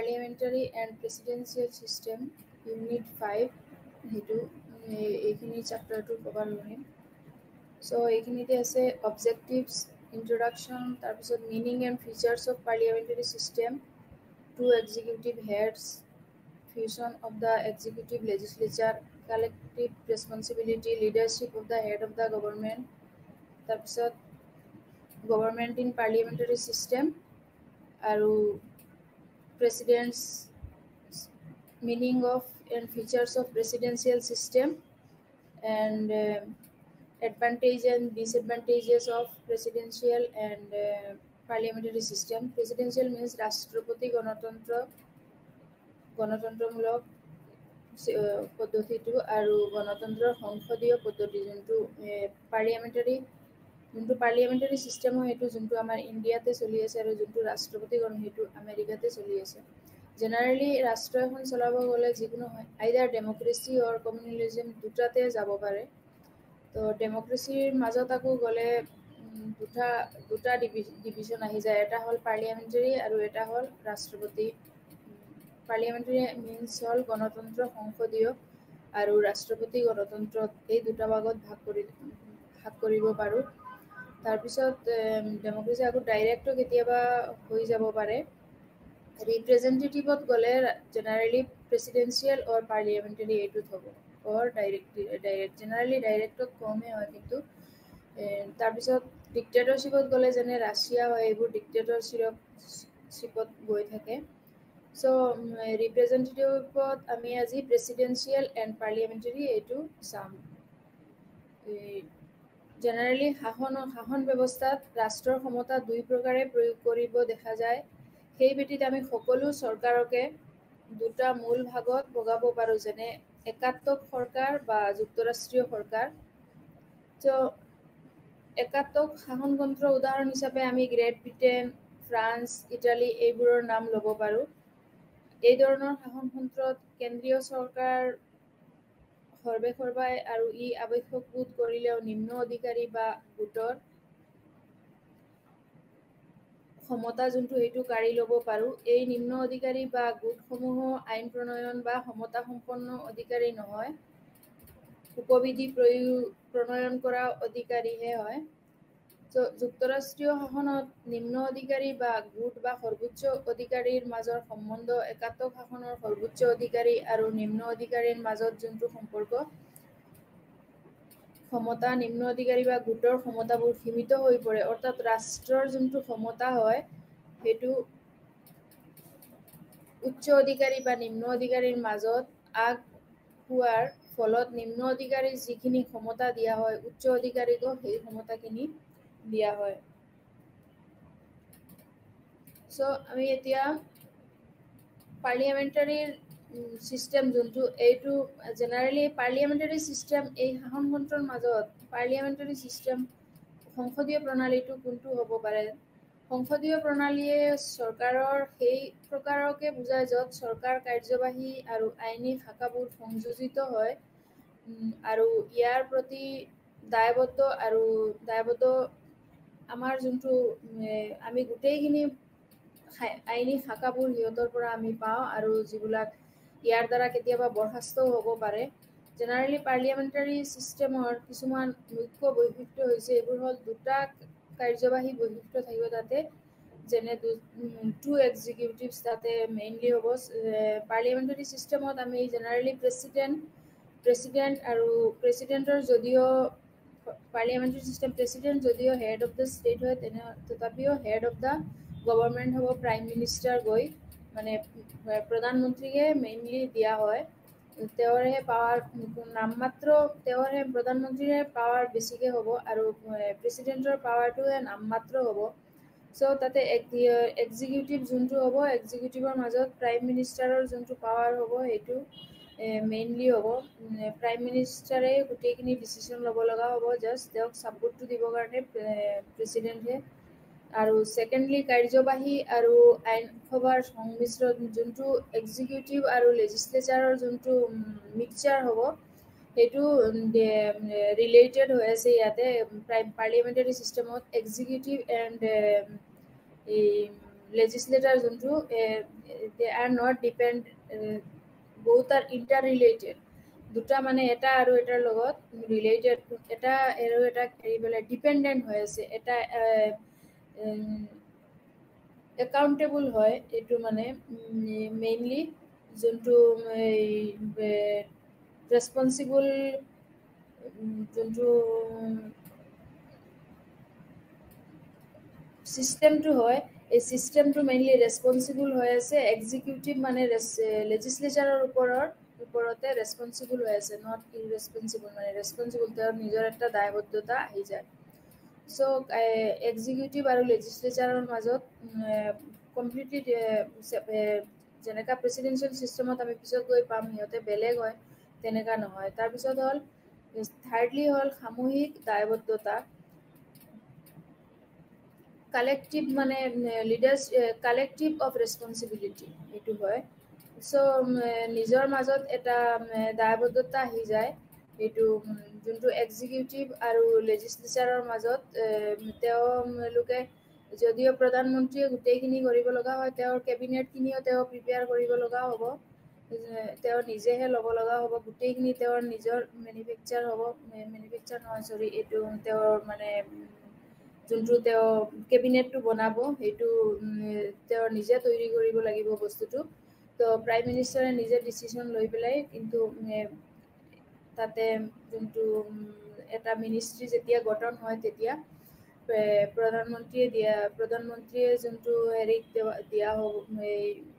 Parliamentary and presidential system unit 5 সেইটো এইখিনি চেপ্টাৰটো cover কৰিম। চ' এইখিনিতে আছে অবজেক্টিভছ, ইন্ট্ৰডাকশ্যন, তাৰপিছত meaning and features of parliamentary system, 2 executive heads, fusion of the executive legislature, collective responsibility, leadership of the head of the government, তাৰপিছত government in parliamentary system আৰু president's meaning of and features of presidential system and advantage and disadvantages of presidential and parliamentary system. Presidential means ৰাষ্ট্ৰপতি গণতন্ত্ৰমূলক পদ্ধতিটো আৰু গণতন্ত্ৰৰ সংসদীয় পদ্ধতি যোনটো parliamentary system হয় সেইটো যোনটো আমাৰ ইণ্ডিয়াতে চলি আছে আৰু যোনটো ৰাষ্ট্ৰপতিগণ সেইটো আমেৰিকাতে চলি আছে। জেনেৰেলি ৰাষ্ট্ৰ এখন চলাব গ'লে যিকোনো হয় আইদাৰ ডেমক্ৰেচি অৰ কমিউনিলিজম দুটাতে যাব পাৰে। তো ডেমক্ৰেচিৰ মাজত আকৌ গ'লে দুটা ডিভিজন আহি যায়, এটা হ'ল পাৰ্লিয়ামেণ্টাৰী আৰু এটা হ'ল ৰাষ্ট্ৰপতি। পাৰ্লিয়ামেণ্টাৰী মিনছ হ'ল গণতন্ত্ৰ সংসদীয় আৰু ৰাষ্ট্ৰপতি গণতন্ত্ৰ, এই দুটা ভাগত ভাগ কৰিব পাৰোঁ। তাৰপিছত ডেমক্ৰেচি আকৌ ডাইৰেক্টো কেতিয়াবা হৈ যাব পাৰে। ৰিপ্ৰেজেণ্টেটিভত গ'লে জেনেৰেলি প্ৰেচিডেঞ্চিয়েল অৰ পাৰ্লিয়ামেণ্টাৰী এইটোত হ'ব, অৰ ডাইৰেক্ট জেনেৰেলি ডাইৰেক্টত কমেই হয় কিন্তু। তাৰপিছত ডিক্টেটৰশ্বিপত গ'লে যেনে ৰাছিয়া হয় এইবোৰ ডিক্টেটৰশ্বিপত গৈ থাকে। চ' ৰিপ্ৰেজেণ্টেটিভত আমি আজি প্ৰেচিডেঞ্চিয়েল এণ্ড পাৰ্লিয়ামেণ্টাৰী এইটো চাম। জেনেৰেলি শাসন ব্যৱস্থাত ৰাষ্ট্ৰৰ ক্ষমতা দুই প্ৰকাৰে প্ৰয়োগ কৰিব দেখা যায়। সেই ভিত্তিত আমি সকলো চৰকাৰকে দুটা মূল ভাগত ভগাব পাৰোঁ, যেনে একাত্মক চৰকাৰ বা যুক্তৰাষ্ট্ৰীয় চৰকাৰ। চ' একাত্মক শাসনতন্ত্ৰৰ উদাহৰণ হিচাপে আমি গ্ৰেট ব্ৰিটেইন, ফ্ৰান্স, ইটালী এইবোৰৰ নাম ল'ব পাৰোঁ। এই ধৰণৰ শাসনতন্ত্ৰত কেন্দ্ৰীয় চৰকাৰ সৰ্বেসৰ্বাই আৰু ই আৱশ্যক বোধ কৰিলেও নিম্ন অধিকাৰী বা গোটৰ ক্ষমতা যোনটো সেইটো কাঢ়ি ল'ব পাৰোঁ। এই নিম্ন অধিকাৰী বা গোটসমূহ আইন প্ৰণয়ন বা ক্ষমতা সম্পন্ন অধিকাৰী নহয়, উপবিধি প্ৰণয়ন কৰা অধিকাৰীহে হয়। যুক্তৰাষ্ট্ৰীয় শাসনত নিম্ন অধিকাৰী বা গোট বা সৰ্বোচ্চ অধিকাৰীৰ মাজৰ সম্বন্ধ একাত্মক শাসনৰ সৰ্বোচ্চ অধিকাৰী আৰু নিম্ন অধিকাৰীৰ মাজত যোনটো সম্পৰ্ক, ক্ষমতা নিম্ন অধিকাৰী বা গোটৰ ক্ষমতাবোৰ সীমিত হৈ পৰে, অৰ্থাৎ ৰাষ্ট্ৰৰ যোনটো ক্ষমতা হয় সেইটো উচ্চ অধিকাৰী বা নিম্ন অধিকাৰীৰ মাজত আগ হোৱাৰ ফলত নিম্ন অধিকাৰীৰ যিখিনি ক্ষমতা দিয়া হয় উচ্চ অধিকাৰীকো সেই ক্ষমতাখিনি দিয়া হয়। চ' আমি এতিয়া পাৰ্লিয়ামেণ্টাৰীৰ ছিষ্টেম যোনটো এইটো জেনেৰেলি পাৰ্লিয়ামেণ্টাৰী ছিষ্টেম, এই শাসনতন্ত্ৰৰ মাজত পাৰ্লিয়ামেণ্টাৰী ছিষ্টেম সংসদীয় প্ৰণালীটো কোনটো হ'ব পাৰে। সংসদীয় প্ৰণালীয়ে চৰকাৰৰ সেই প্ৰকাৰকে বুজায় য'ত চৰকাৰ কাৰ্যবাহী আৰু আইনী শাখাবোৰ সংযোজিত হয় আৰু ইয়াৰ প্ৰতি দায়বদ্ধ আমাৰ যোনটো আমি গোটেইখিনি আইনী শাখাবোৰ সিহঁতৰ পৰা আমি পাওঁ আৰু যিবিলাক ইয়াৰ দ্বাৰা কেতিয়াবা বৰখাস্তও হ'ব পাৰে। জেনেৰেলি পাৰ্লিয়ামেণ্টাৰী ছিষ্টেমৰ কিছুমান মুখ্য বৈশিষ্ট্য হৈছে এইবোৰ হ'ল দুটা কাৰ্যবাহী বৈশিষ্ট্য থাকিব তাতে, যেনে টু এক্সিকিউটিভছ তাতে মেইনলি হ'ব। পাৰ্লিয়ামেণ্টাৰী ছিষ্টেমত আমি জেনেৰেলি প্ৰেচিডেণ্ট আৰু প্ৰেচিডেণ্টৰ যদিও পাৰ্লিয়ামেণ্টাৰী ছিষ্টেম প্ৰেচিডেণ্ট যদিও হেড অফ দ্য ষ্টেট হয় তথাপিও হেড অফ দ্য গভৰ্ণমেণ্ট হ'ব প্ৰাইম মিনিষ্টাৰ গৈ, মানে প্ৰধানমন্ত্ৰীকে মেইনলি দিয়া হয়। তেওঁৰহে পাৱাৰ নামমাত্ৰ, তেওঁৰহে প্ৰধানমন্ত্ৰীৰে পাৱাৰ বেছিকৈ হ'ব আৰু প্ৰেচিডেণ্টৰ পাৱাৰটোহে নামমাত্ৰ হ'ব। চ' তাতে এক্সিকিউটিভ যোনটো হ'ব, এক্সিকিউটিভৰ মাজত প্ৰাইম মিনিষ্টাৰৰ যোনটো পাৱাৰ হ'ব সেইটো মেইনলি হ'ব। প্ৰাইম মিনিষ্টাৰে গোটেইখিনি ডিচিশ্যন ল'ব লগা হ'ব, জাষ্ট তেওঁক ছাপোৰ্টটো দিবৰ কাৰণে প্ৰেচিডেণ্টে। আৰু ছেকেণ্ডলি কাৰ্যবাহী আৰু আইনসভাৰ সংমিশ্ৰণ, যোনটো এক্সিকিউটিভ আৰু লেজিছলেচাৰৰ যোনটো মিক্সচাৰ হ'ব সেইটো ৰিলেটেড হৈ আছে ইয়াতে পাৰ্লিয়ামেণ্টাৰী ছিষ্টেমত। এক্সিকিউটিভ এণ্ড এই legislator যোনটো they are not depend both are interrelated দুটা মানে এটা আৰু এটাৰ লগত ৰিলেটেড এটা আৰু এটা হেৰিবলে ডিপেন্ডেন্ট হৈ আছে এটা একাউন্টেবল হয় এইটো মানে মেইনলি যোনটো ৰেসপন্সিবল যোনটো সিস্টেমটো হয় এই সিস্টেমটো মেইনলি ৰেসপন্সিবল হৈ আছে এক্সিকিউটিভ মানে লেজিসলেচাৰৰ ওপৰতে ৰেসপন্সিবল হৈ আছে নট ইৰেসপন্সিবল মানে ৰেসপন্সিবল তেওঁৰ নিজৰ এটা দায়বদ্ধতা আহি যায় সো এক্সিকিউটিভ আৰু লেজিসলেচাৰৰ মাজত কমপ্লিটলি যেনেকা প্ৰেসিডেন্সিয়েল সিস্টেমত আমি পিছত গৈ পাম সিহঁতে বেলেগ হয় তেনেকা নহয় তাৰপিছত হ'ল থাৰ্ডলি হ'ল সামূহিক দায়বদ্ধতা কালেক্টিভ মানে লিডাৰ্স কালেক্টিভ অফ ৰেসপন্সিবিলিটি এইটো হয় সো নিজৰ মাজত এটা দায়বদ্ধতা আহি যায় এইটো যোনটো এক্সিকিউটিভ আৰু লেজিসলেচাৰৰ মাজত তেওঁলোকে যদিও প্ৰধানমন্ত্ৰীয়ে গোটেইখিনি কৰিব লগা হয় তেওঁৰ কেবিনেটখিনিও তেওঁ প্ৰিপেয়াৰ কৰিব লগা হ'ব তেওঁ নিজেহে ল'ব লগা হ'ব গোটেইখিনি তেওঁৰ নিজৰ মেনুফেকচাৰ হ'ব মেনুফেকচাৰ নহয় চৰি এইটো তেওঁৰ মানে যোনটো তেওঁ কেবিনেটটো বনাব সেইটো তেওঁ নিজে তৈৰি কৰিব লাগিব বস্তুটো তো প্ৰাইম মিনিষ্টাৰে নিজে ডিসিশন লৈ পেলাই কিন্তু তাতে যোনটো এটা মিনিষ্ট্ৰি যেতিয়া গঠন হয় তেতিয়া প্ৰধানমন্ত্ৰীয়ে যোনটো হেৰিক দিয়া হ'ব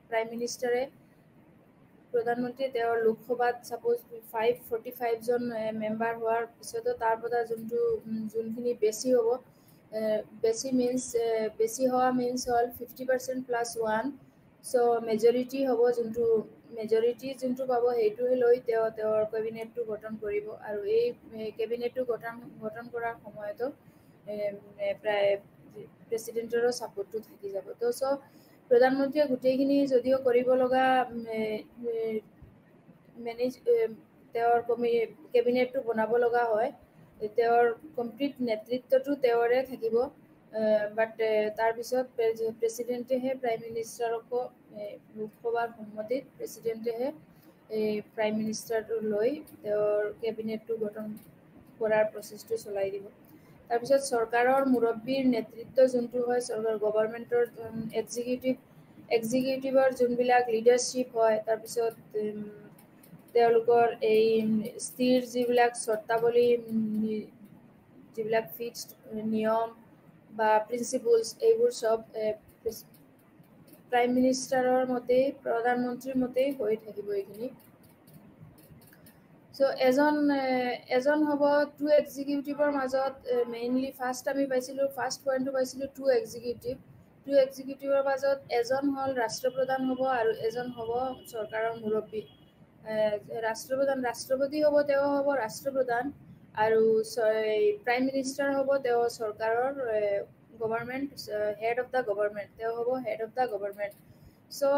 প্ৰাইম মিনিষ্টাৰে প্ৰধানমন্ত্ৰীয়ে তেওঁৰ লোকসভাত সাপোজ 545 জন মেম্বাৰ হোৱাৰ পিছতো তাৰ পৰা যোনখিনি বেছি হ'ব বেছি মিন্স বেছি হোৱা মিন্স হ'ল 50% +1 সো মেজৰিটি হ'ব যোনটো মেজৰিটি যোনটো পাব সেইটোহে লৈ তেওঁৰ কেবিনেটটো গঠন কৰিব আৰু এই কেবিনেটটো গঠন কৰাৰ সময়তো প্ৰায় প্ৰেচিডেণ্টৰো ছাপোৰ্টটো থাকি যাব তো সো প্ৰধানমন্ত্ৰীয়ে গোটেইখিনি যদিও কৰিব লগা মেনেজ তেওঁৰ কেবিনেটটো বনাব লগা হয় তেওঁৰ কমপ্লিট নেতৃত্বটো তেওঁৰে থাকিব বাট তাৰপিছত প্ৰেচিডেণ্টেহে প্ৰাইম মিনিষ্টাৰকো লোকসভাৰ সন্মতিত প্ৰেচিডেণ্টেহে এই প্ৰাইম মিনিষ্টাৰটো লৈ তেওঁৰ কেবিনেটটো গঠন কৰাৰ প্ৰচেছটো চলাই দিব তাৰপিছত চৰকাৰৰ মুৰব্বীৰ নেতৃত্ব যোনটো হয় চৰকাৰ গভৰ্ণমেণ্টৰ এক্সিকিউটিভৰ যোনবিলাক লিডাৰশ্বিপ হয় তাৰপিছত তেওঁলোকৰ এই স্থিৰ যিবিলাক চৰ্তাৱলী যিবিলাক ফিক্সড নিয়ম বা প্ৰিন্সিপলছ এইবোৰ চব প্ৰাইম মিনিষ্টাৰৰ মতেই প্ৰধানমন্ত্ৰীৰ মতেই হৈ থাকিব এইখিনি সো এজন হ'ব টু এক্সিকিউটিভৰ মাজত মেইনলি ফাৰ্ষ্ট আমি পাইছিলোঁ ফাৰ্ষ্ট পইণ্টটো পাইছিলোঁ টু এক্সিকিউটিভৰ মাজত এজন হ'ল ৰাষ্ট্ৰপ্ৰধান হ'ব আৰু এজন হ'ব চৰকাৰৰ মুৰব্বী ৰাষ্ট্ৰপতি হ'ব তেওঁ হ'ব ৰাষ্ট্ৰপ্ৰধান আৰু প্ৰাইম মিনিষ্টাৰ হ'ব তেওঁ চৰকাৰৰ government head of the government তেওঁ হ'ব head of the government so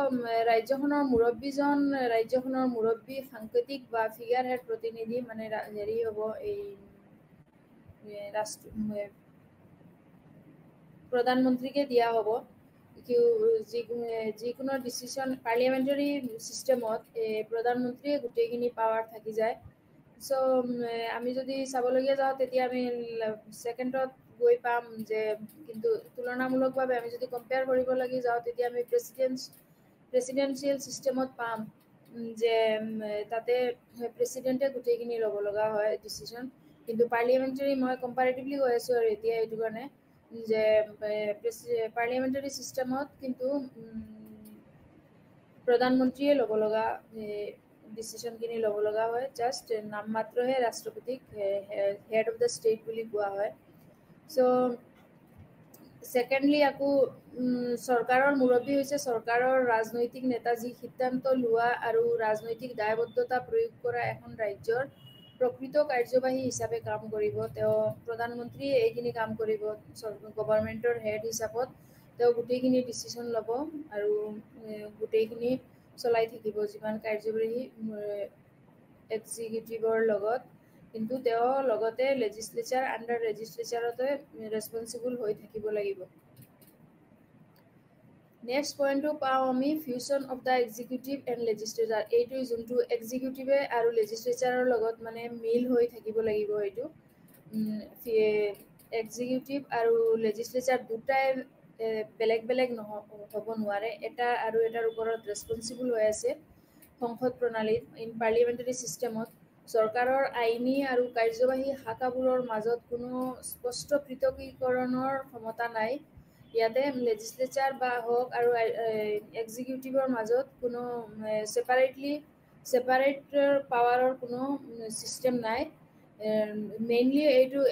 ৰাজ্যখনৰ মুৰব্বী সাংকেতিক বা ফিগাৰ হেড প্ৰতিনিধি মানে হেৰি হ'ব এই প্ৰধানমন্ত্ৰীকে দিয়া হ'ব যিকোনো ডিচিশ্যন পাৰ্লিয়ামেণ্টাৰী চিষ্টেমত প্ৰধানমন্ত্ৰীয়ে গোটেইখিনি পাৱাৰ থাকি যায় সো আমি যদি চাবলগীয়া যাওঁ তেতিয়া আমি ছেকেণ্ডত গৈ পাম যে কিন্তু তুলনামূলকভাৱে আমি যদি কম্পেয়াৰ কৰিব লাগি যাওঁ তেতিয়া আমি প্ৰেচিডেন্সিয়েল চিষ্টেমত পাম যে তাতে প্ৰেচিডেণ্টে গোটেইখিনি ল'ব লগা হয় ডিচিশ্যন কিন্তু পাৰ্লিয়ামেণ্টাৰী মই কম্পাৰেটিভলি কৈ আছোঁ আৰু এতিয়া এইটো কাৰণে যে পাৰ্লিয়ামেণ্টাৰী চিষ্টেমত কিন্তু প্ৰধানমন্ত্ৰীয়ে ল'ব লগা ডিচিশ্যনখিনি ল'ব লগা হয় জাষ্ট নামমাত্ৰহে ৰাষ্ট্ৰপতিক হেড অফ দ্য ষ্টেট বুলি কোৱা হয় সো ছেকেণ্ডলি আকৌ চৰকাৰৰ মুৰব্বী হৈছে চৰকাৰৰ ৰাজনৈতিক নেতা যি সিদ্ধান্ত লোৱা আৰু ৰাজনৈতিক দায়বদ্ধতা প্ৰয়োগ কৰা এখন ৰাজ্যৰ প্ৰকৃত কাৰ্যবাহী হিচাপে কাম কৰিব তেওঁ প্ৰধানমন্ত্ৰীয়ে এইখিনি কাম কৰিব গভৰ্ণমেণ্টৰ হেড হিচাপত তেওঁ গোটেইখিনি ডিচিশ্যন ল'ব আৰু গোটেইখিনি চলাই থাকিব যিমান কাৰ্যবাহী এক্সিকিউটিভৰ লগত কিন্তু তেওঁ লগতে লেজিসলেচাৰ ৰেজিস্ট্ৰেচাৰতে ৰেসপন্সিবল হৈ থাকিব লাগিব নেক্সট পইণ্টটো পাওঁ আমি fusion of the executive and legislature. এইটো যোনটো এক্সিকিউটিভে আৰু লেজিছলেচাৰৰ লগত মানে মিল হৈ থাকিব লাগিব। এইটো এক্সিকিউটিভ আৰু লেজিছলেচাৰ দুটাই বেলেগ বেলেগ হ'ব নোৱাৰে। এটা আৰু এটাৰ ওপৰত ৰেছপনচিবল হৈ আছে সংসদ প্ৰণালীত। ইন পাৰ্লিয়ামেণ্টাৰী ছিষ্টেমত চৰকাৰৰ আইনী আৰু কাৰ্যবাহী শাখাবোৰৰ মাজত কোনো স্পষ্ট পৃথকীকৰণৰ ক্ষমতা নাই। ইয়াতে লেজিছলেচাৰ বা হওক আৰু এক্সিকিউটিভৰ মাজত কোনো ছেপাৰেট পাৱাৰৰ কোনো ছিষ্টেম নাই। মেইনলি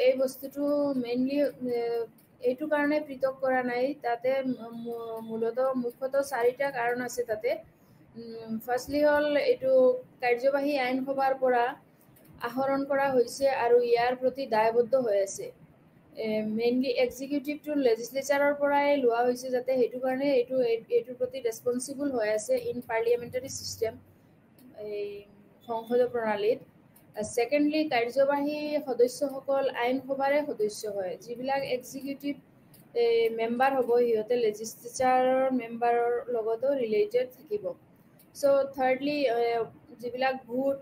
এই বস্তুটো মেইনলি এইটো কাৰণে পৃথক কৰা নাই। তাতে মুখ্যতঃ 4টা কাৰণ আছে তাতে। ফাৰ্ষ্টলি হ'ল এইটো কাৰ্যবাহী আইনসভাৰ পৰা আহৰণ কৰা হৈছে আৰু ইয়াৰ প্ৰতি দায়বদ্ধ হৈ আছে। মেইনলি এক্সিকিউটিভটো লেজিছলেচাৰৰ পৰাই লোৱা হৈছে, যাতে সেইটো কাৰণে এইটোৰ প্ৰতি ৰেছপনচিবল হৈ আছে ইন পাৰ্লিয়ামেণ্টাৰী ছিষ্টেম, এই সংসদীয় প্ৰণালীত। ছেকেণ্ডলি কাৰ্যবাহী সদস্যসকল আইনসভাৰে সদস্য হয়। যিবিলাক এক্সিকিউটিভ মেম্বাৰ হ'ব সিহঁতে লেজিছলেচাৰৰ মেম্বাৰৰ লগতো ৰিলেটেড থাকিব। চ' থাৰ্ডলি যিবিলাক ভোট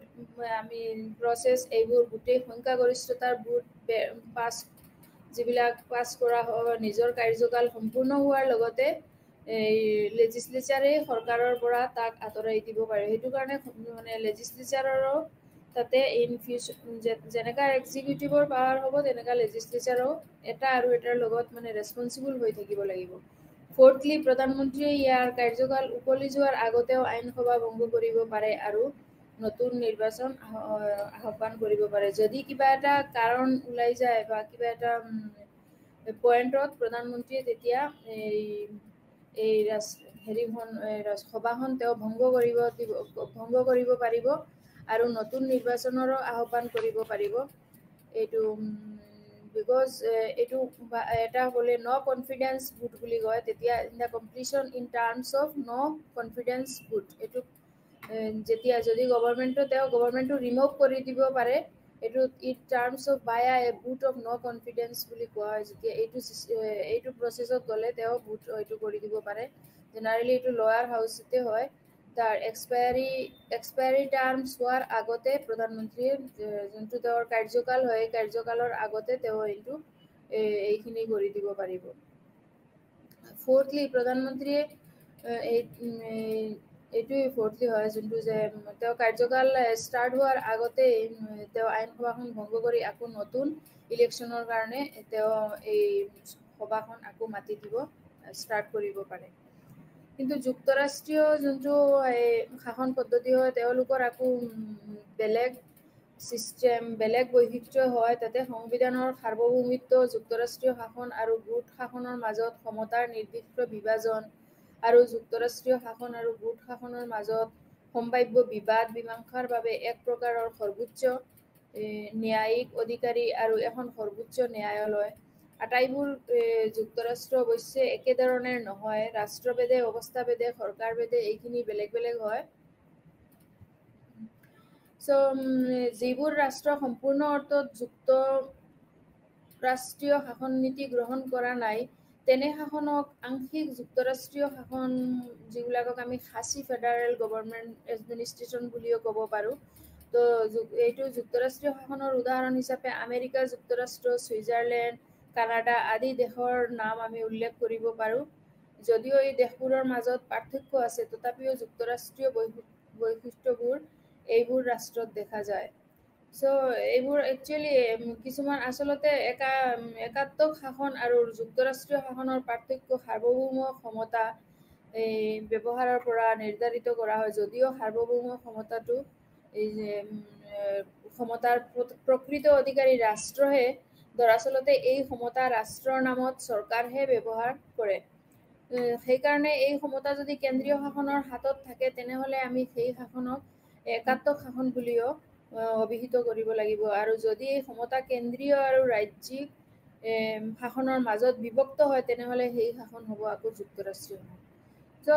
আমি প্ৰচেছ এইবোৰ গোটেই সংখ্যাগৰিষ্ঠতাৰ ভোট যিবিলাক পাছ কৰা হয় নিজৰ কাৰ্যকাল সম্পূৰ্ণ হোৱাৰ লগতে এই লেজিছলেচাৰেই চৰকাৰৰ পৰা তাক আঁতৰাই দিব পাৰে। সেইটো কাৰণে মানে লেজিছলেচাৰৰো তাতে ইন ফিউচাৰ যেনেকা এক্সিকিউটিভৰ পাৱাৰ হ'ব তেনেকা লেজিছলেচাৰো এটা আৰু এটাৰ লগত মানে ৰেছপনচিবল হৈ থাকিব লাগিব। ফ'ৰ্থলি প্ৰধানমন্ত্ৰীয়ে ইয়াৰ কাৰ্যকাল উকলি যোৱাৰ আগতেও আইনসভা ভংগ কৰিব পাৰে আৰু নতুন নিৰ্বাচন আহ্বান কৰিব পাৰে। যদি কিবা এটা কাৰণ ওলাই যায় বা কিবা এটা পইণ্টত প্ৰধানমন্ত্ৰীয়ে তেতিয়া সভাখন তেওঁ ভংগ কৰিব পাৰিব আৰু নতুন নিৰ্বাচনৰো আহ্বান কৰিব পাৰিব। এইটো বিকজ এইটো এটা হ'লে ন' কনফিডেন্স ভোট বুলি কয়। তেতিয়া in the completion in terms of no' confidence vote. এইটো যেতিয়া যদি গভৰ্ণমেণ্টটো ৰিমুভ কৰি দিব পাৰে, এইটো in terms of by a vote of no' confidence বুলি কোৱা হয়। যেতিয়া এইটো প্ৰচেছত গ'লে তেওঁ ভোট এইটো কৰি দিব পাৰে। জেনেৰেলি এইটো লয়াৰ হাউচতে হয়। তাৰ এক্সপায়াৰী টাৰ্মছ হোৱাৰ আগতে প্ৰধানমন্ত্ৰীয়ে যোনটো তেওঁৰ কাৰ্যকাল হয়, কাৰ্যকালৰ আগতে তেওঁ এইখিনি কৰি দিব পাৰিব। ফ'ৰ্থলি প্ৰধানমন্ত্ৰীয়ে এইটোৱে ফ'ৰ্থলি হয় যোনটো যে তেওঁ কাৰ্যকাল ষ্টাৰ্ট হোৱাৰ আগতে তেওঁ আইনসভাখন ভংগ কৰি আকৌ নতুন ইলেকশ্যনৰ কাৰণে তেওঁ এই সভাখন আকৌ মাতি দিব ষ্টাৰ্ট কৰিব পাৰে। কিন্তু যুক্তৰাষ্ট্ৰীয় যোনটো শাসন পদ্ধতি হয় তেওঁলোকৰ আকৌ বেলেগ ছিষ্টেম, বেলেগ বৈশিষ্ট্য হয়। তাতে সংবিধানৰ সাৰ্বভৌমিত্ব, যুক্তৰাষ্ট্ৰীয় শাসন আৰু গোট শাসনৰ মাজত ক্ষমতাৰ নিৰ্দিষ্ট বিভাজন আৰু যুক্তৰাষ্ট্ৰীয় শাসন আৰু গোট শাসনৰ মাজত সম্ভাৱ্য বিবাদ মীমাংসাৰ বাবে এক প্ৰকাৰৰ সৰ্বোচ্চ ন্যায়িক অধিকাৰী আৰু এখন সৰ্বোচ্চ ন্যায়ালয়। আটাইবোৰ যুক্তৰাষ্ট্ৰ অৱশ্যে একেধৰণে নহয়। ৰাষ্ট্ৰভেদে, অৱস্থাভেদে, চৰকাৰভেদে এইখিনি বেলেগ বেলেগ হয়। চ' যিবোৰ ৰাষ্ট্ৰ সম্পূৰ্ণ অৰ্থত যুক্তৰাষ্ট্ৰীয় শাসন নীতি গ্ৰহণ কৰা নাই, তেনে শাসনক আংশিক যুক্তৰাষ্ট্ৰীয় শাসন, যিবিলাকক আমি খাচী ফেডাৰেল গভৰ্ণমেণ্ট এডমিনিষ্ট্ৰেশ্যন বুলিও ক'ব পাৰোঁ। তো এইটো যুক্তৰাষ্ট্ৰীয় শাসনৰ উদাহৰণ হিচাপে আমেৰিকা যুক্তৰাষ্ট্ৰ, ছুইজাৰলেণ্ড, কানাডা আদি দেশৰ নাম আমি উল্লেখ কৰিব পাৰোঁ। যদিও এই দেশবোৰৰ মাজত পাৰ্থক্য আছে, তথাপিও যুক্তৰাষ্ট্ৰীয় বৈশিষ্ট্যবোৰ এইবোৰ ৰাষ্ট্ৰত দেখা যায়। চ' এইবোৰ একচুৱেলি কিছুমান আচলতে একাত্মক শাসন আৰু যুক্তৰাষ্ট্ৰীয় শাসনৰ পাৰ্থক্য সাৰ্বভৌম ক্ষমতা ব্যৱহাৰৰ পৰা নিৰ্ধাৰিত কৰা হয়। যদিও সাৰ্বভৌম ক্ষমতাটো ক্ষমতাৰ প্ৰকৃত অধিকাৰী ৰাষ্ট্ৰহে, দৰাচলতে এই ক্ষমতা ৰাষ্ট্ৰৰ নামত চৰকাৰহে ব্যৱহাৰ কৰে। সেইকাৰণে এই ক্ষমতা যদি কেন্দ্ৰীয় শাসনৰ হাতত থাকে, তেনেহ'লে আমি সেই শাসনক একাত্মক শাসন বুলিও অভিহিত কৰিব লাগিব। আৰু যদি এই ক্ষমতা কেন্দ্ৰীয় আৰু ৰাজ্যিক শাসনৰ মাজত বিভক্ত হয়, তেনেহ'লে সেই শাসন হ'ব আকৌ যুক্তৰাষ্ট্ৰীয় শাসন। চ'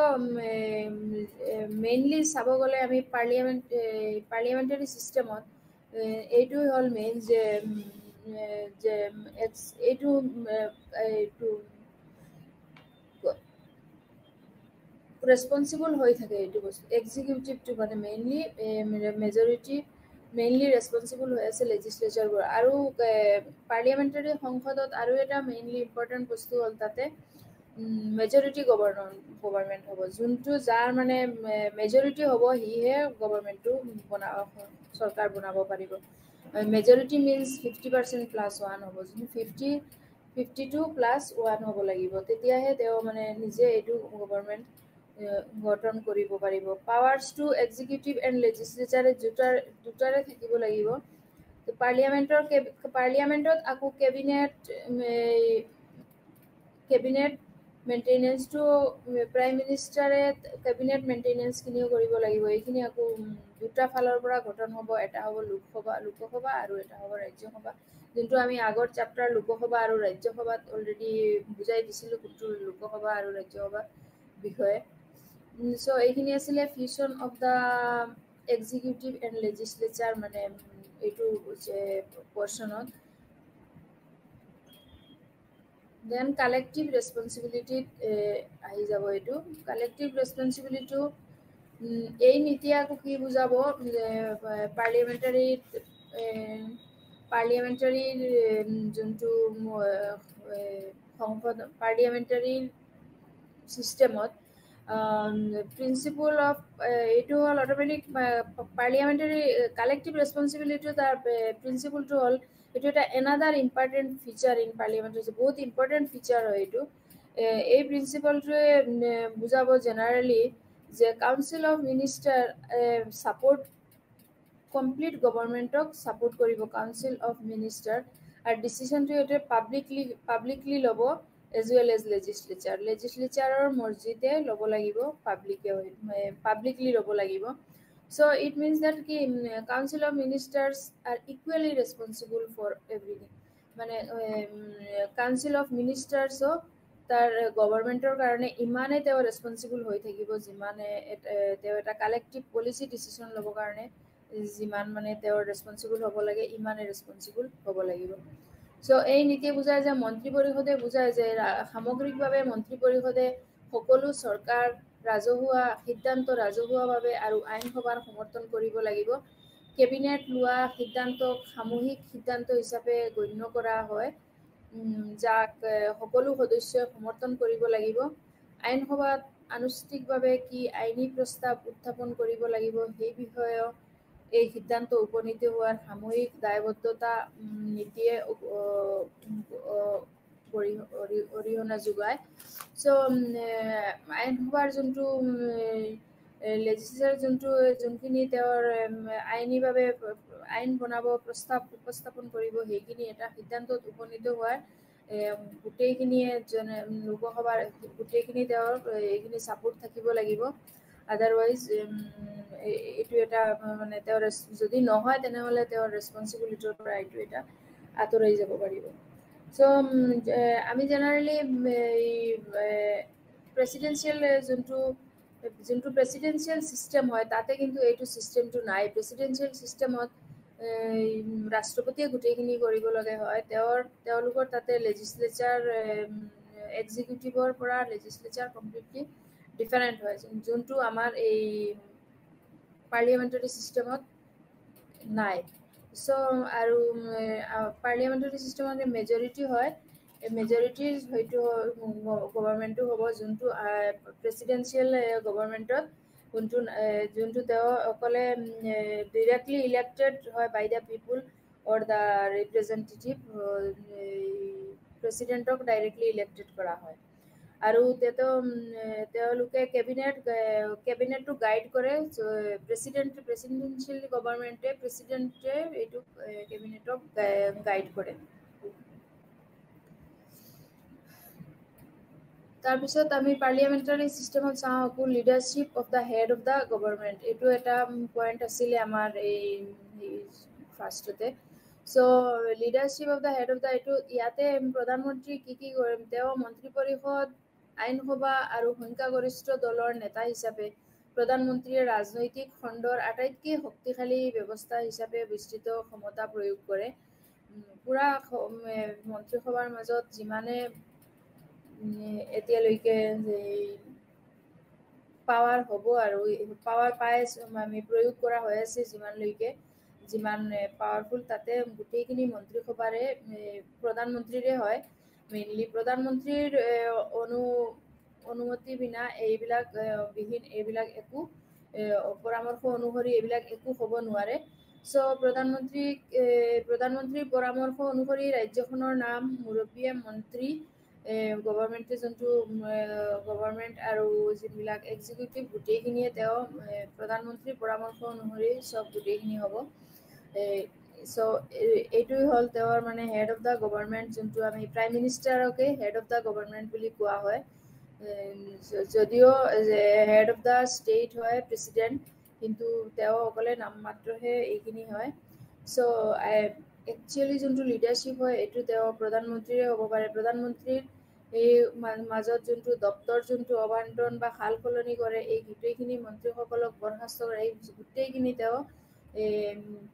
মেইনলি চাব গ'লে আমি পাৰ্লিয়ামেণ্টাৰী ছিষ্টেমত এইটোৱে হ'ল মেইন যে এইটো ৰেছপন্সিবল হৈ থাকে এইটো বস্তু এক্সিকিউটিভটো মানে মেইনলি ৰেছপন্সিবল হৈ আছে লেজিছলেচাৰবোৰ আৰু পাৰ্লিয়ামেণ্টাৰী সংসদত আৰু এটা মেইনলি ইম্পৰ্টেণ্ট বস্তু হ'ল তাতে মেজৰিটি গভৰ্ণমেণ্ট হ'ব যোনটো যাৰ মানে মেজৰিটি হ'ব সিহে গভৰ্ণমেণ্টটো চৰকাৰ বনাব পাৰিব মেজৰিটি মিনছ 50% প্লাছ 1 হ'ব যোনটো 52 প্লাছ 1 হ'ব লাগিব তেতিয়াহে তেওঁ মানে নিজে এইটো গভৰ্ণমেণ্ট গঠন কৰিব পাৰিব পাৱাৰ্ছটো এক্সিকিউটিভ এণ্ড লেজিছলেচাৰে দুটাৰে থাকিব লাগিব পাৰ্লিয়ামেণ্টত আকৌ কেবিনেট মেইনটেনেঞ্চটো প্ৰাইম মিনিষ্টাৰে কেবিনেট মেইনটেনেঞ্চখিনিও কৰিব লাগিব এইখিনি আকৌ দুটা ফালৰ পৰা গঠন হ'ব এটা হ'ব লোকসভা আৰু এটা হ'ব ৰাজ্যসভা যোনটো আমি আগৰ চেপ্টাৰ লোকসভা আৰু ৰাজ্যসভাত অলৰেডি বুজাই দিছিলোঁ কোনটো লোকসভা আৰু ৰাজ্যসভা বিষয়ে চ' এইখিনি আছিলে fusion of the executive and legislature মানে এইটো পৰ্চনত দেন কালেক্টিভ ৰেছপন্সিবিলিটিত আহি যাব এইটো কালেক্টিভ ৰেছপন্সিবিলিটিটো এই নীতি আকৌ কি বুজাব পাৰ্লিয়ামেণ্টাৰী যোনটো সংসদ পাৰ্লিয়ামেণ্টাৰী চিষ্টেমত প্ৰিন্সিপল অফ এইটো হ'ল অট'মেটিক পাৰ্লিয়ামেণ্টাৰী কালেক্টিভ ৰেছপন্সিবিলিটি তাৰ প্ৰিন্সিপলটো হ'ল এইটো এটা another important feature in parliamentary বহুত ইম্পৰ্টেণ্ট ফিচাৰ হয় এইটো এই প্ৰিন্সিপলটোৱে বুজাব জেনেৰেলি যে council of minister support complete গভৰ্ণমেণ্টক ছাপোৰ্ট কৰিব কাউন্সিল অফ মিনিষ্টাৰ আৰু ডিচিশ্যনটো এইটোৱে পাব্লিকলি ল'ব এজ ৱেল এজ লেজিছলেচাৰৰ মৰ্জিতে ল'ব লাগিব পাব্লিকলি ল'ব লাগিব চ' ইট মিনছ দেট কি council of ministers are equally responsible for everything মানে কাউন্সিল অফ মিনিষ্টাৰ্ছো তাৰ গভৰ্ণমেণ্টৰ কাৰণে ইমানেই তেওঁ ৰেছপন্সিবল হৈ থাকিব যিমানে তেওঁ এটা কালেক্টিভ পলিচি ডিচিশ্যন ল'বৰ কাৰণে যিমান মানে তেওঁৰ ৰেছপন্সিবল হ'ব লাগে ইমানে ৰেছপন্সিবল হ'ব লাগিব চ' এই নীতিয়ে বুজায় যে মন্ত্ৰী পৰিষদে বুজায় যে সামগ্ৰিকভাৱে মন্ত্ৰী পৰিষদে সকলো চৰকাৰ ৰাজহুৱাভাৱে আৰু আইনসভাৰ সমৰ্থন কৰিব লাগিব কেবিনেট লোৱা সিদ্ধান্তক সামূহিক সিদ্ধান্ত হিচাপে গণ্য কৰা হয় যাক সকলো সদস্যই সমৰ্থন কৰিব লাগিব আইনসভাত আনুষ্ঠানিকভাৱে কি আইনী প্ৰস্তাৱ উত্থাপন কৰিব লাগিব সেই বিষয়ে এই সিদ্ধান্ত উপনীত হোৱাৰ সামূহিক দায়বদ্ধতা নীতিয়ে অৰিহণা যোগায় চ' আইনসভাৰ যোনটো লেজিছলেচাৰ যোনখিনি তেওঁৰ আইনীভাৱে আইন বনাব উপস্থাপন কৰিব সেইখিনি এটা সিদ্ধান্তত উপনীত হোৱাৰ গোটেইখিনিয়ে লোকসভাৰ গোটেইখিনি তেওঁৰ এইখিনি ছাপোৰ্ট থাকিব লাগিব আদাৰৱাইজ এইটো এটা মানে তেওঁৰ যদি নহয় তেনেহ'লে তেওঁৰ ৰেছপন্সিবিলিটিৰ পৰা এইটো এটা আঁতৰাই যাব পাৰিব চ' আমি জেনেৰেলি প্ৰেচিডেঞ্চিয়েল যোনটো প্ৰেচিডেঞ্চিয়েল ছিষ্টেম হয় তাতে কিন্তু এইটো ছিষ্টেমটো নাই প্ৰেচিডেঞ্চিয়েল ছিষ্টেমত ৰাষ্ট্ৰপতিয়ে গোটেইখিনি কৰিব লগা হয় তেওঁলোকৰ তাতে লেজিছলেচাৰ এক্সিকিউটিভৰ পৰা লেজিছলেচাৰ কমপ্লিটলি ডিফাৰেণ্ট হয় যোনটো আমাৰ এই পাৰ্লিয়ামেণ্টাৰী ছিষ্টেমত নাই চ' আৰু পাৰ্লিয়ামেণ্টাৰী ছিষ্টেমত মেজৰিটি হয় মেজৰিটিৰ হয়তো গভৰ্ণমেণ্টটো হ'ব যোনটো প্ৰেচিডেঞ্চিয়েল গভৰ্ণমেণ্টত যোনটো তেওঁ অকলে ডিৰেক্টলি ইলেক্টেড হয় by the people or the representative প্ৰেচিডেণ্টক ডাইৰেক্টলি ইলেক্টেড কৰা হয় আৰু তেওঁলোকে কেবিনেটটো গাইড কৰে প্ৰেচিডেঞ্চিয়েল গভৰ্ণমেণ্টে এইটো কেবিনেটক গাইড কৰে তাৰপিছত আমি পাৰ্লিয়ামেণ্টাৰী ছিষ্টেমত চাওঁ আকৌ leadership of the head of the government এইটো এটা পইণ্ট আছিলে আমাৰ এই ফাৰ্ষ্টতে so' leadership of the head of the এইটো ইয়াতে প্ৰধানমন্ত্ৰী কি কৰে তেওঁ মন্ত্ৰী পৰিষদ আইনসভা আৰু সংখ্যাগৰিষ্ঠ দলৰ নেতা হিচাপে প্ৰধানমন্ত্ৰীয়ে ৰাজনৈতিক খণ্ডৰ আটাইতকৈ শক্তিশালী ব্যৱস্থা হিচাপে বিস্তৃত ক্ষমতা প্ৰয়োগ কৰে পুৰা মন্ত্ৰীসভাৰ মাজত যিমানে এতিয়ালৈকে পাৱাৰ হ'ব আৰু পাৱাৰ পাই আমি প্ৰয়োগ কৰা হৈ আছে যিমান পাৱাৰফুল তাতে গোটেইখিনি মন্ত্ৰীসভাৰে প্ৰধানমন্ত্ৰীৰে হয় মেইনলি প্ৰধানমন্ত্ৰীৰ অনুমতি বিনা এইবিলাক একো পৰামৰ্শ অনুসৰি এইবিলাক একো হ'ব নোৱাৰে চ' প্ৰধানমন্ত্ৰীৰ পৰামৰ্শ অনুসৰি ৰাজ্যখনৰ নাম মুৰব্বীয়ে মন্ত্ৰী গভৰ্ণমেণ্টে যোনটো গভৰ্ণমেণ্ট আৰু যিবিলাক এক্সিকিউটিভ গোটেইখিনিয়ে তেওঁ প্ৰধানমন্ত্ৰীৰ পৰামৰ্শ অনুসৰি চব গোটেইখিনি হ'ব চ' এইটোৱে হ'ল তেওঁৰ মানে হেড অফ দ্য গভৰ্ণমেণ্ট যোনটো আমি প্ৰাইম মিনিষ্টাৰকে হেড অফ দ্য গভৰ্ণমেণ্ট বুলি কোৱা হয় যদিও হেড অফ দ্য ষ্টেট হয় প্ৰেচিডেণ্ট কিন্তু তেওঁ অকলে নামমাত্ৰহে এইখিনি হয় চ' একচুৱেলি যোনটো লিডাৰশ্বিপ হয় এইটো তেওঁ প্ৰধানমন্ত্ৰীৰে হ'ব পাৰে প্ৰধানমন্ত্ৰীৰ এই মাজত যোনটো দপ্তৰ যোনটো আবণ্টন বা সাল সলনি কৰে এই গোটেইখিনি মন্ত্ৰীসকলক বৰখাস্ত কৰে এই গোটেইখিনি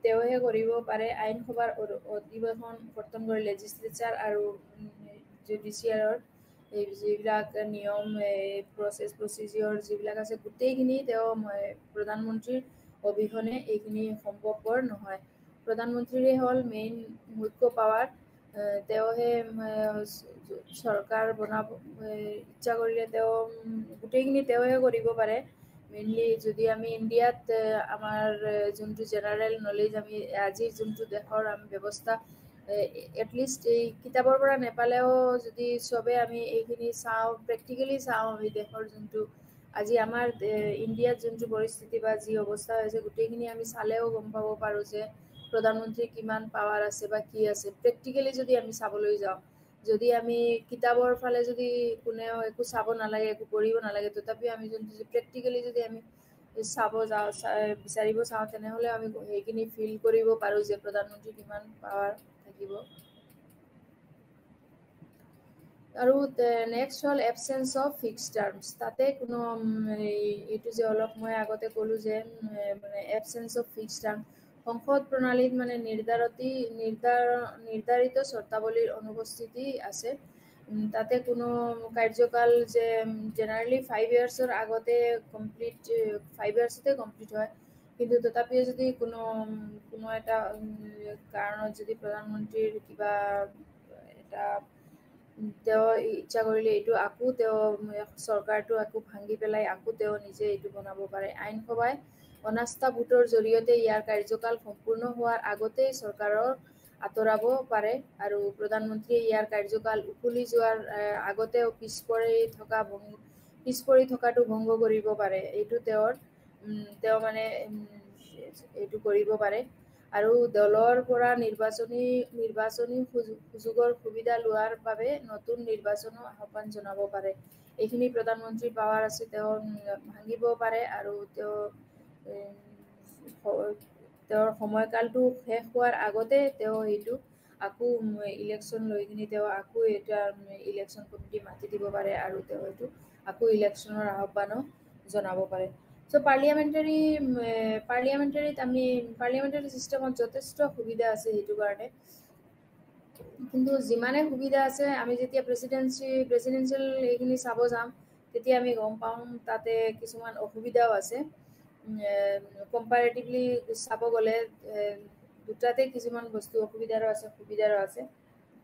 তেওঁহে কৰিব পাৰে আইনসভাৰ অধিৱেশন গঠন কৰি লেজিছলেচাৰ আৰু জুডিচিয়াৰৰ এই যিবিলাক নিয়ম প্ৰচিজিয়ৰ যিবিলাক আছে গোটেইখিনি তেওঁ প্ৰধানমন্ত্ৰীৰ অবিহনে এইখিনি সম্ভৱপৰ নহয় প্ৰধানমন্ত্ৰীৰে হ'ল মেইন মুখ্য পাৱাৰ তেওঁহে চৰকাৰ বনাব ইচ্ছা কৰিলে তেওঁ গোটেইখিনি তেওঁহে কৰিব পাৰে মেইনলি যদি আমি ইণ্ডিয়াত আমাৰ যোনটো জেনেৰেল নলেজ আমি আজিৰ যোনটো দেশৰ আমি ব্যৱস্থা এটলিষ্ট এই কিতাপৰ পৰা নেপালেও যদি চবে আমি এইখিনি চাওঁ প্ৰেক্টিকেলি চাওঁ আমি দেশৰ যোনটো আজি আমাৰ ইণ্ডিয়াত যোনটো পৰিস্থিতি বা যি অৱস্থা হৈছে গোটেইখিনি আমি চালেও গম পাব পাৰোঁ যে প্ৰধানমন্ত্ৰীৰ কিমান পাৱাৰ আছে বা কি আছে প্ৰেক্টিকেলি যদি আমি চাবলৈ যাওঁ যদি আমি কিতাপৰ ফালে যদি কোনেও একো চাব নালাগে একো কৰিব নালাগে তথাপিও আমি যোনটো প্ৰেক্টিকেলি যদি আমি চাব যাওঁ বিচাৰিব চাওঁ তেনেহ'লে আমি সেইখিনি ফিল কৰিব পাৰোঁ যে প্ৰধানমন্ত্ৰীৰ কিমান পাৱাৰ থাকিব আৰু নেক্সট হ'ল এবচেঞ্চ অফ ফিক্সড টাৰ্মছ তাতে কোনো এইটো যে অলপ মই আগতে ক'লোঁ যে মানে এবচেঞ্চ অফ ফিক্সড টাৰ্ম সংসদ প্ৰণালীত মানে নিৰ্ধাৰিত চৰ্তাৱলীৰ অনুপস্থিতি আছে তাতে কোনো কাৰ্যকাল যে জেনেৰেলি 5 ইয়াৰ্ছৰ আগতে 5 ইয়াৰ্ছতে কমপ্লিট হয় কিন্তু তথাপিও যদি কোনো এটা কাৰণত যদি প্ৰধানমন্ত্ৰীৰ কিবা এটা তেওঁ ইচ্ছা কৰিলে এইটো আকৌ তেওঁ চৰকাৰটো আকৌ ভাঙি পেলাই আকৌ তেওঁ নিজে এইটো বনাব পাৰে আইনসভাই অনাস্থা ভোটৰ জৰিয়তে ইয়াৰ কাৰ্যকাল সম্পূৰ্ণ হোৱাৰ আগতেই চৰকাৰৰ আঁতৰাব পাৰে আৰু প্ৰধানমন্ত্ৰীয়ে ইয়াৰ কাৰ্যকাল উকলি যোৱাৰ আগতেও পিছ পৰি থকাটো ভংগ কৰিব পাৰে এইটো তেওঁ মানে এইটো কৰিব পাৰে আৰু দলৰ পৰা নিৰ্বাচনী সুযোগৰ সুবিধা লোৱাৰ বাবে নতুন নিৰ্বাচনৰ আহ্বান জনাব পাৰে এইখিনি প্ৰধানমন্ত্ৰীৰ পাৱাৰ আছে তেওঁ ভাঙিব পাৰে আৰু তেওঁৰ সময়কালটো শেষ হোৱাৰ আগতে তেওঁ সেইটো আকৌ ইলেকশ্যন লৈ কিনি তেওঁ আকৌ এটা ইলেকশ্যন কমিটি মাতি দিব পাৰে আৰু তেওঁ এইটো আকৌ ইলেকশ্যনৰ আহ্বানো জনাব পাৰে চ' পাৰ্লিয়ামেণ্টাৰী ছিষ্টেমত যথেষ্ট সুবিধা আছে সেইটো কাৰণে কিন্তু যিমানে সুবিধা আছে আমি যেতিয়া প্ৰেচিডেঞ্চিয়েল এইখিনি চাব যাম তেতিয়া আমি গম পাম তাতে কিছুমান অসুবিধাও আছে কম্পাৰেটিভলি চাব গ'লে দুটাতে কিছুমান বস্তু অসুবিধাৰো আছে সুবিধাৰো আছে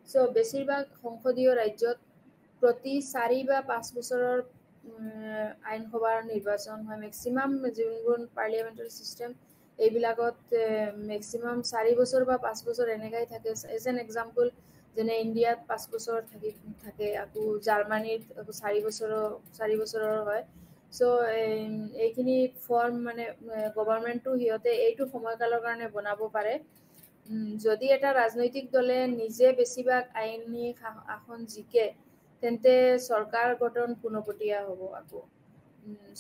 চ' বেছিভাগ সংসদীয় ৰাজ্যত প্ৰতি 4 বা 5 বছৰৰ আইনসভাৰ নিৰ্বাচন হয় মেক্সিমাম যোনবোৰ পাৰ্লিয়ামেণ্টাৰী ছিষ্টেম এইবিলাকত মেক্সিমাম 4 বছৰ বা 5 বছৰ এনেকাই থাকে এজ এন এক্সাম্পল যেনে ইণ্ডিয়াত 5 বছৰ থাকে আকৌ জাৰ্মানীত আকৌ 4 বছৰৰ হয় চ' এইখিনি ফৰ্ম মানে গভৰ্ণমেণ্টটো সিহঁতে এইটো সময়কালৰ কাৰণে বনাব পাৰে যদি এটা ৰাজনৈতিক দলে নিজে বেছিভাগ আইনী আসন জিকে তেন্তে চৰকাৰ গঠন পোনপটীয়া হ'ব আকৌ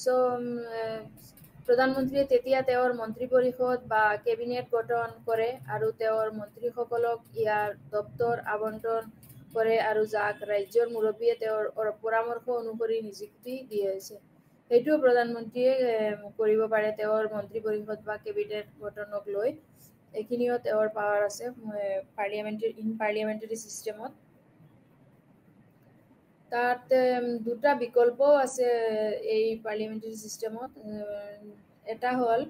চ' প্ৰধানমন্ত্ৰীয়ে তেতিয়া তেওঁৰ মন্ত্ৰী পৰিষদ বা কেবিনেট গঠন কৰে আৰু তেওঁৰ মন্ত্ৰীসকলক ইয়াৰ দপ্তৰ আবণ্টন কৰে আৰু যাক ৰাজ্যৰ মুৰব্বীয়ে তেওঁৰ পৰামৰ্শ অনুসৰি নিযুক্তি দি আছে সেইটোও প্ৰধানমন্ত্ৰীয়ে কৰিব পাৰে তেওঁৰ মন্ত্ৰী পৰিষদ বা কেবিনেট গঠনক লৈ এইখিনিও তেওঁৰ পাৱাৰ আছে পাৰ্লিয়ামেণ্টাৰী চিষ্টেমত। তাত দুটা বিকল্প আছে এই পাৰ্লিয়ামেণ্টাৰী ছিষ্টেমত। এটা হ'ল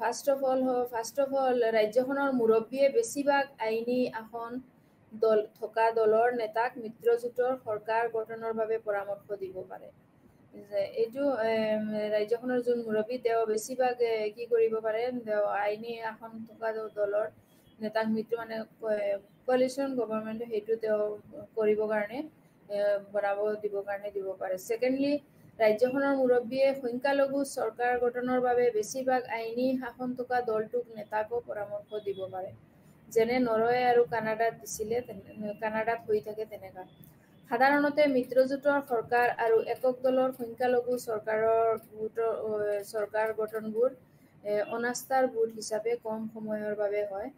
ফাৰ্ষ্ট অফ অল ৰাজ্যখনৰ মুৰব্বীয়ে বেছিভাগ আইনী আসন থকা দলৰ নেতাক মিত্ৰজোঁটৰ চৰকাৰ গঠনৰ বাবে পৰামৰ্শ দিব পাৰে। এইটো ৰাজ্যখনৰ যোন মুৰব্বী তেওঁ বেছিভাগ কি কৰিব পাৰে, আইনী আসন থকা দলৰ নেতাক মিত্ৰ মানে কোৱালিশ্যন গভৰ্ণমেণ্টে সেইটো তেওঁ কৰিবৰ কাৰণে বনাব দিবৰ কাৰণে দিব পাৰে। ছেকেণ্ডলি, ৰাজ্যখনৰ মুৰব্বীয়ে সংখ্যালঘু চৰকাৰ গঠনৰ বাবে বেছিভাগ আইনী শাসন থকা দলটোক নেতাকো পৰামৰ্শ দিব পাৰে, যেনে নৰৱে আৰু কানাডাত দিছিলে, কানাডাত হৈ থাকে তেনেকুৱা। সাধাৰণতে মিত্ৰজোঁটৰ চৰকাৰ আৰু একক দলৰ সংখ্যালঘু চৰকাৰ গঠনবোৰ অনাস্থাৰ ভোট হিচাপে কম সময়ৰ বাবে হয়।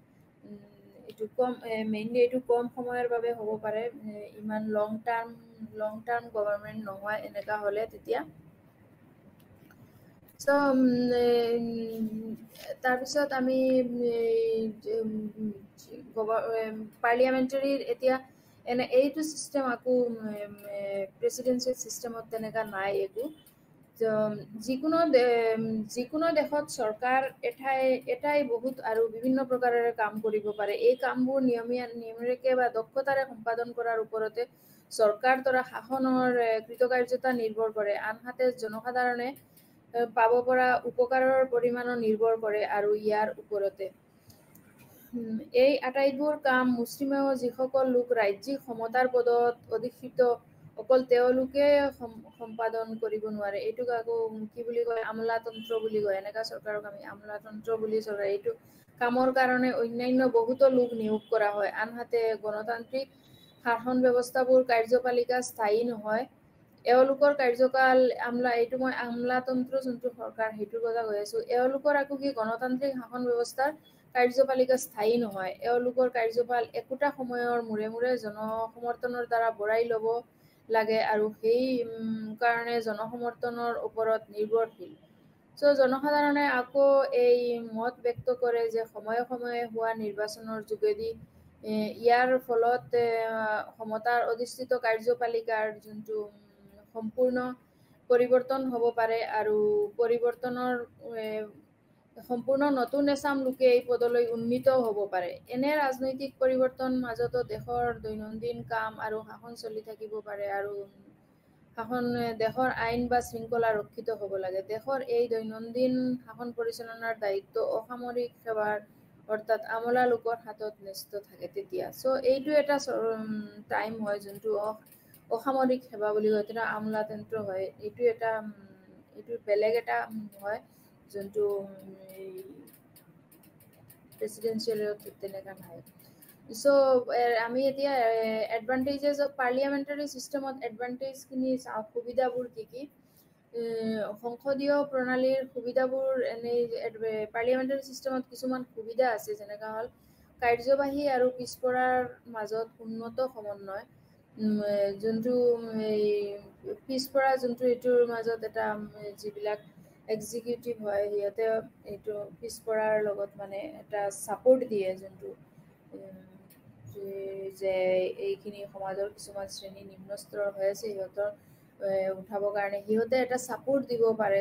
মেইনলি এইটো কম সময়ৰ বাবে হ'ব পাৰে, ইমান লং টাৰ্ম গভৰ্ণমেণ্ট নহয় এনেকুৱা হ'লে তেতিয়া। চ' তাৰপিছত আমি পাৰ্লিয়ামেণ্টাৰীৰ এতিয়া এইটো ছিষ্টেম আকৌ প্ৰেচিডেঞ্চিয়েল ছিষ্টেমত তেনেকুৱা নাই একো। যিকোনো দেশত চৰকাৰ এটাই বহুত আৰু বিভিন্ন প্ৰকাৰেৰে কাম কৰিব পাৰে। এই কামবোৰ নিয়মীয়াকৈ বা দক্ষতাৰে সম্পাদন কৰাৰ ওপৰতে চৰকাৰ তথা শাসনৰ কৃতকাৰ্যতা নিৰ্ভৰ কৰে। আনহাতে জনসাধাৰণে পাব পৰা উপকাৰৰ পৰিমাণো নিৰ্ভৰ কৰে আৰু ইয়াৰ ওপৰতে। এই আটাইবোৰ কাম মুষ্টিমেয় যিসকল লোক ৰাজ্যিক ক্ষমতাৰ পদত অধিষ্ঠিত অকল তেওঁলোকে সম্পাদন কৰিব নোৱাৰে। এইটোক আকৌ কি বুলি কয়, আমলাতন্ত্ৰ বুলি কয়। এনেকুৱা চৰকাৰক আমি আমলাতন্ত্ৰ বুলি চৰকাৰ। এইটো কামৰ কাৰণে অন্যান্য বহুতো লোক নিয়োগ কৰা হয়। আনহাতে গণতান্ত্ৰিক শাসন ব্যৱস্থাবোৰ কাৰ্যপালিকা স্থায়ী নহয়। এওঁলোকৰ কাৰ্যকাল এইটো মই আমলাতন্ত্ৰ যোনটো চৰকাৰ সেইটোৰ কথা কৈ আছো। এওঁলোকৰ আকৌ কি গণতান্ত্ৰিক শাসন ব্যৱস্থাৰ কাৰ্যপালিকা স্থায়ী নহয়। এওঁলোকৰ কাৰ্যকাল একোটা সময়ৰ মূৰে মূৰে জনসমৰ্থনৰ দ্বাৰা বঢ়াই ল'ব লাগে আৰু সেই কাৰণে জনসমৰ্থনৰ ওপৰত নিৰ্ভৰশীল। চ' জনসাধাৰণে আকৌ এই মত ব্যক্ত কৰে যে সময়ে সময়ে হোৱা নিৰ্বাচনৰ যোগেদি ইয়াৰ ফলত ক্ষমতাৰ অধিষ্ঠিত কাৰ্যপালিকাৰ যোনটো সম্পূৰ্ণ পৰিৱৰ্তন হ'ব পাৰে আৰু পৰিৱৰ্তনৰ সম্পূৰ্ণ নতুন এচাম লোকে এই পদলৈ উন্নীত হ'ব পাৰে। এনে ৰাজনৈতিক পৰিৱৰ্তন মাজতো দেশৰ দৈনন্দিন কাম আৰু শাসন চলি থাকিব পাৰে আৰু দেশৰ আইন বা শৃংখলা ৰক্ষিত হ'ব লাগে। দেশৰ এই দৈনন্দিন শাসন পৰিচালনাৰ দায়িত্ব অসামৰিক সেৱাৰ অৰ্থাৎ আমলা লোকৰ হাতত ন্যস্ত থাকে তেতিয়া। চ' এইটো এটা টাইম হয় যোনটো অসামৰিক সেৱা বুলি কয়, তেতিয়া আমলাতন্ত্ৰ হয়। এইটো বেলেগ এটা হয় যোনটো প্ৰেচিডেঞ্চিয়েলত তেনেকুৱা নহয়। চ' আমি এতিয়া এডভান্টেজেছ অফ পাৰ্লিয়ামেণ্টাৰী ছিষ্টেমত এডভান্টেজখিনি চাওঁ, সুবিধাবোৰ কি কি। সংসদীয় প্ৰণালীৰ সুবিধাবোৰ এনেই পাৰ্লিয়ামেণ্টাৰী ছিষ্টেমত কিছুমান সুবিধা আছে, যেনেকুৱা হ'ল কাৰ্যবাহী আৰু পিছপৰাৰ মাজত উন্নত সমন্বয়। যোনটো পিছপৰা যোনটো এইটোৰ মাজত এটা যিবিলাক এক্সিকিউটিভ হয় সিহঁতে এইটো পিছপৰাৰ লগত মানে এটা ছাপোৰ্ট দিয়ে, যোনটো যে এইখিনি সমাজৰ কিছুমান শ্ৰেণী নিম্ন স্তৰৰ হৈ আছে সিহঁতৰ উঠাবৰ কাৰণে সিহঁতে এটা ছাপোৰ্ট দিব পাৰে।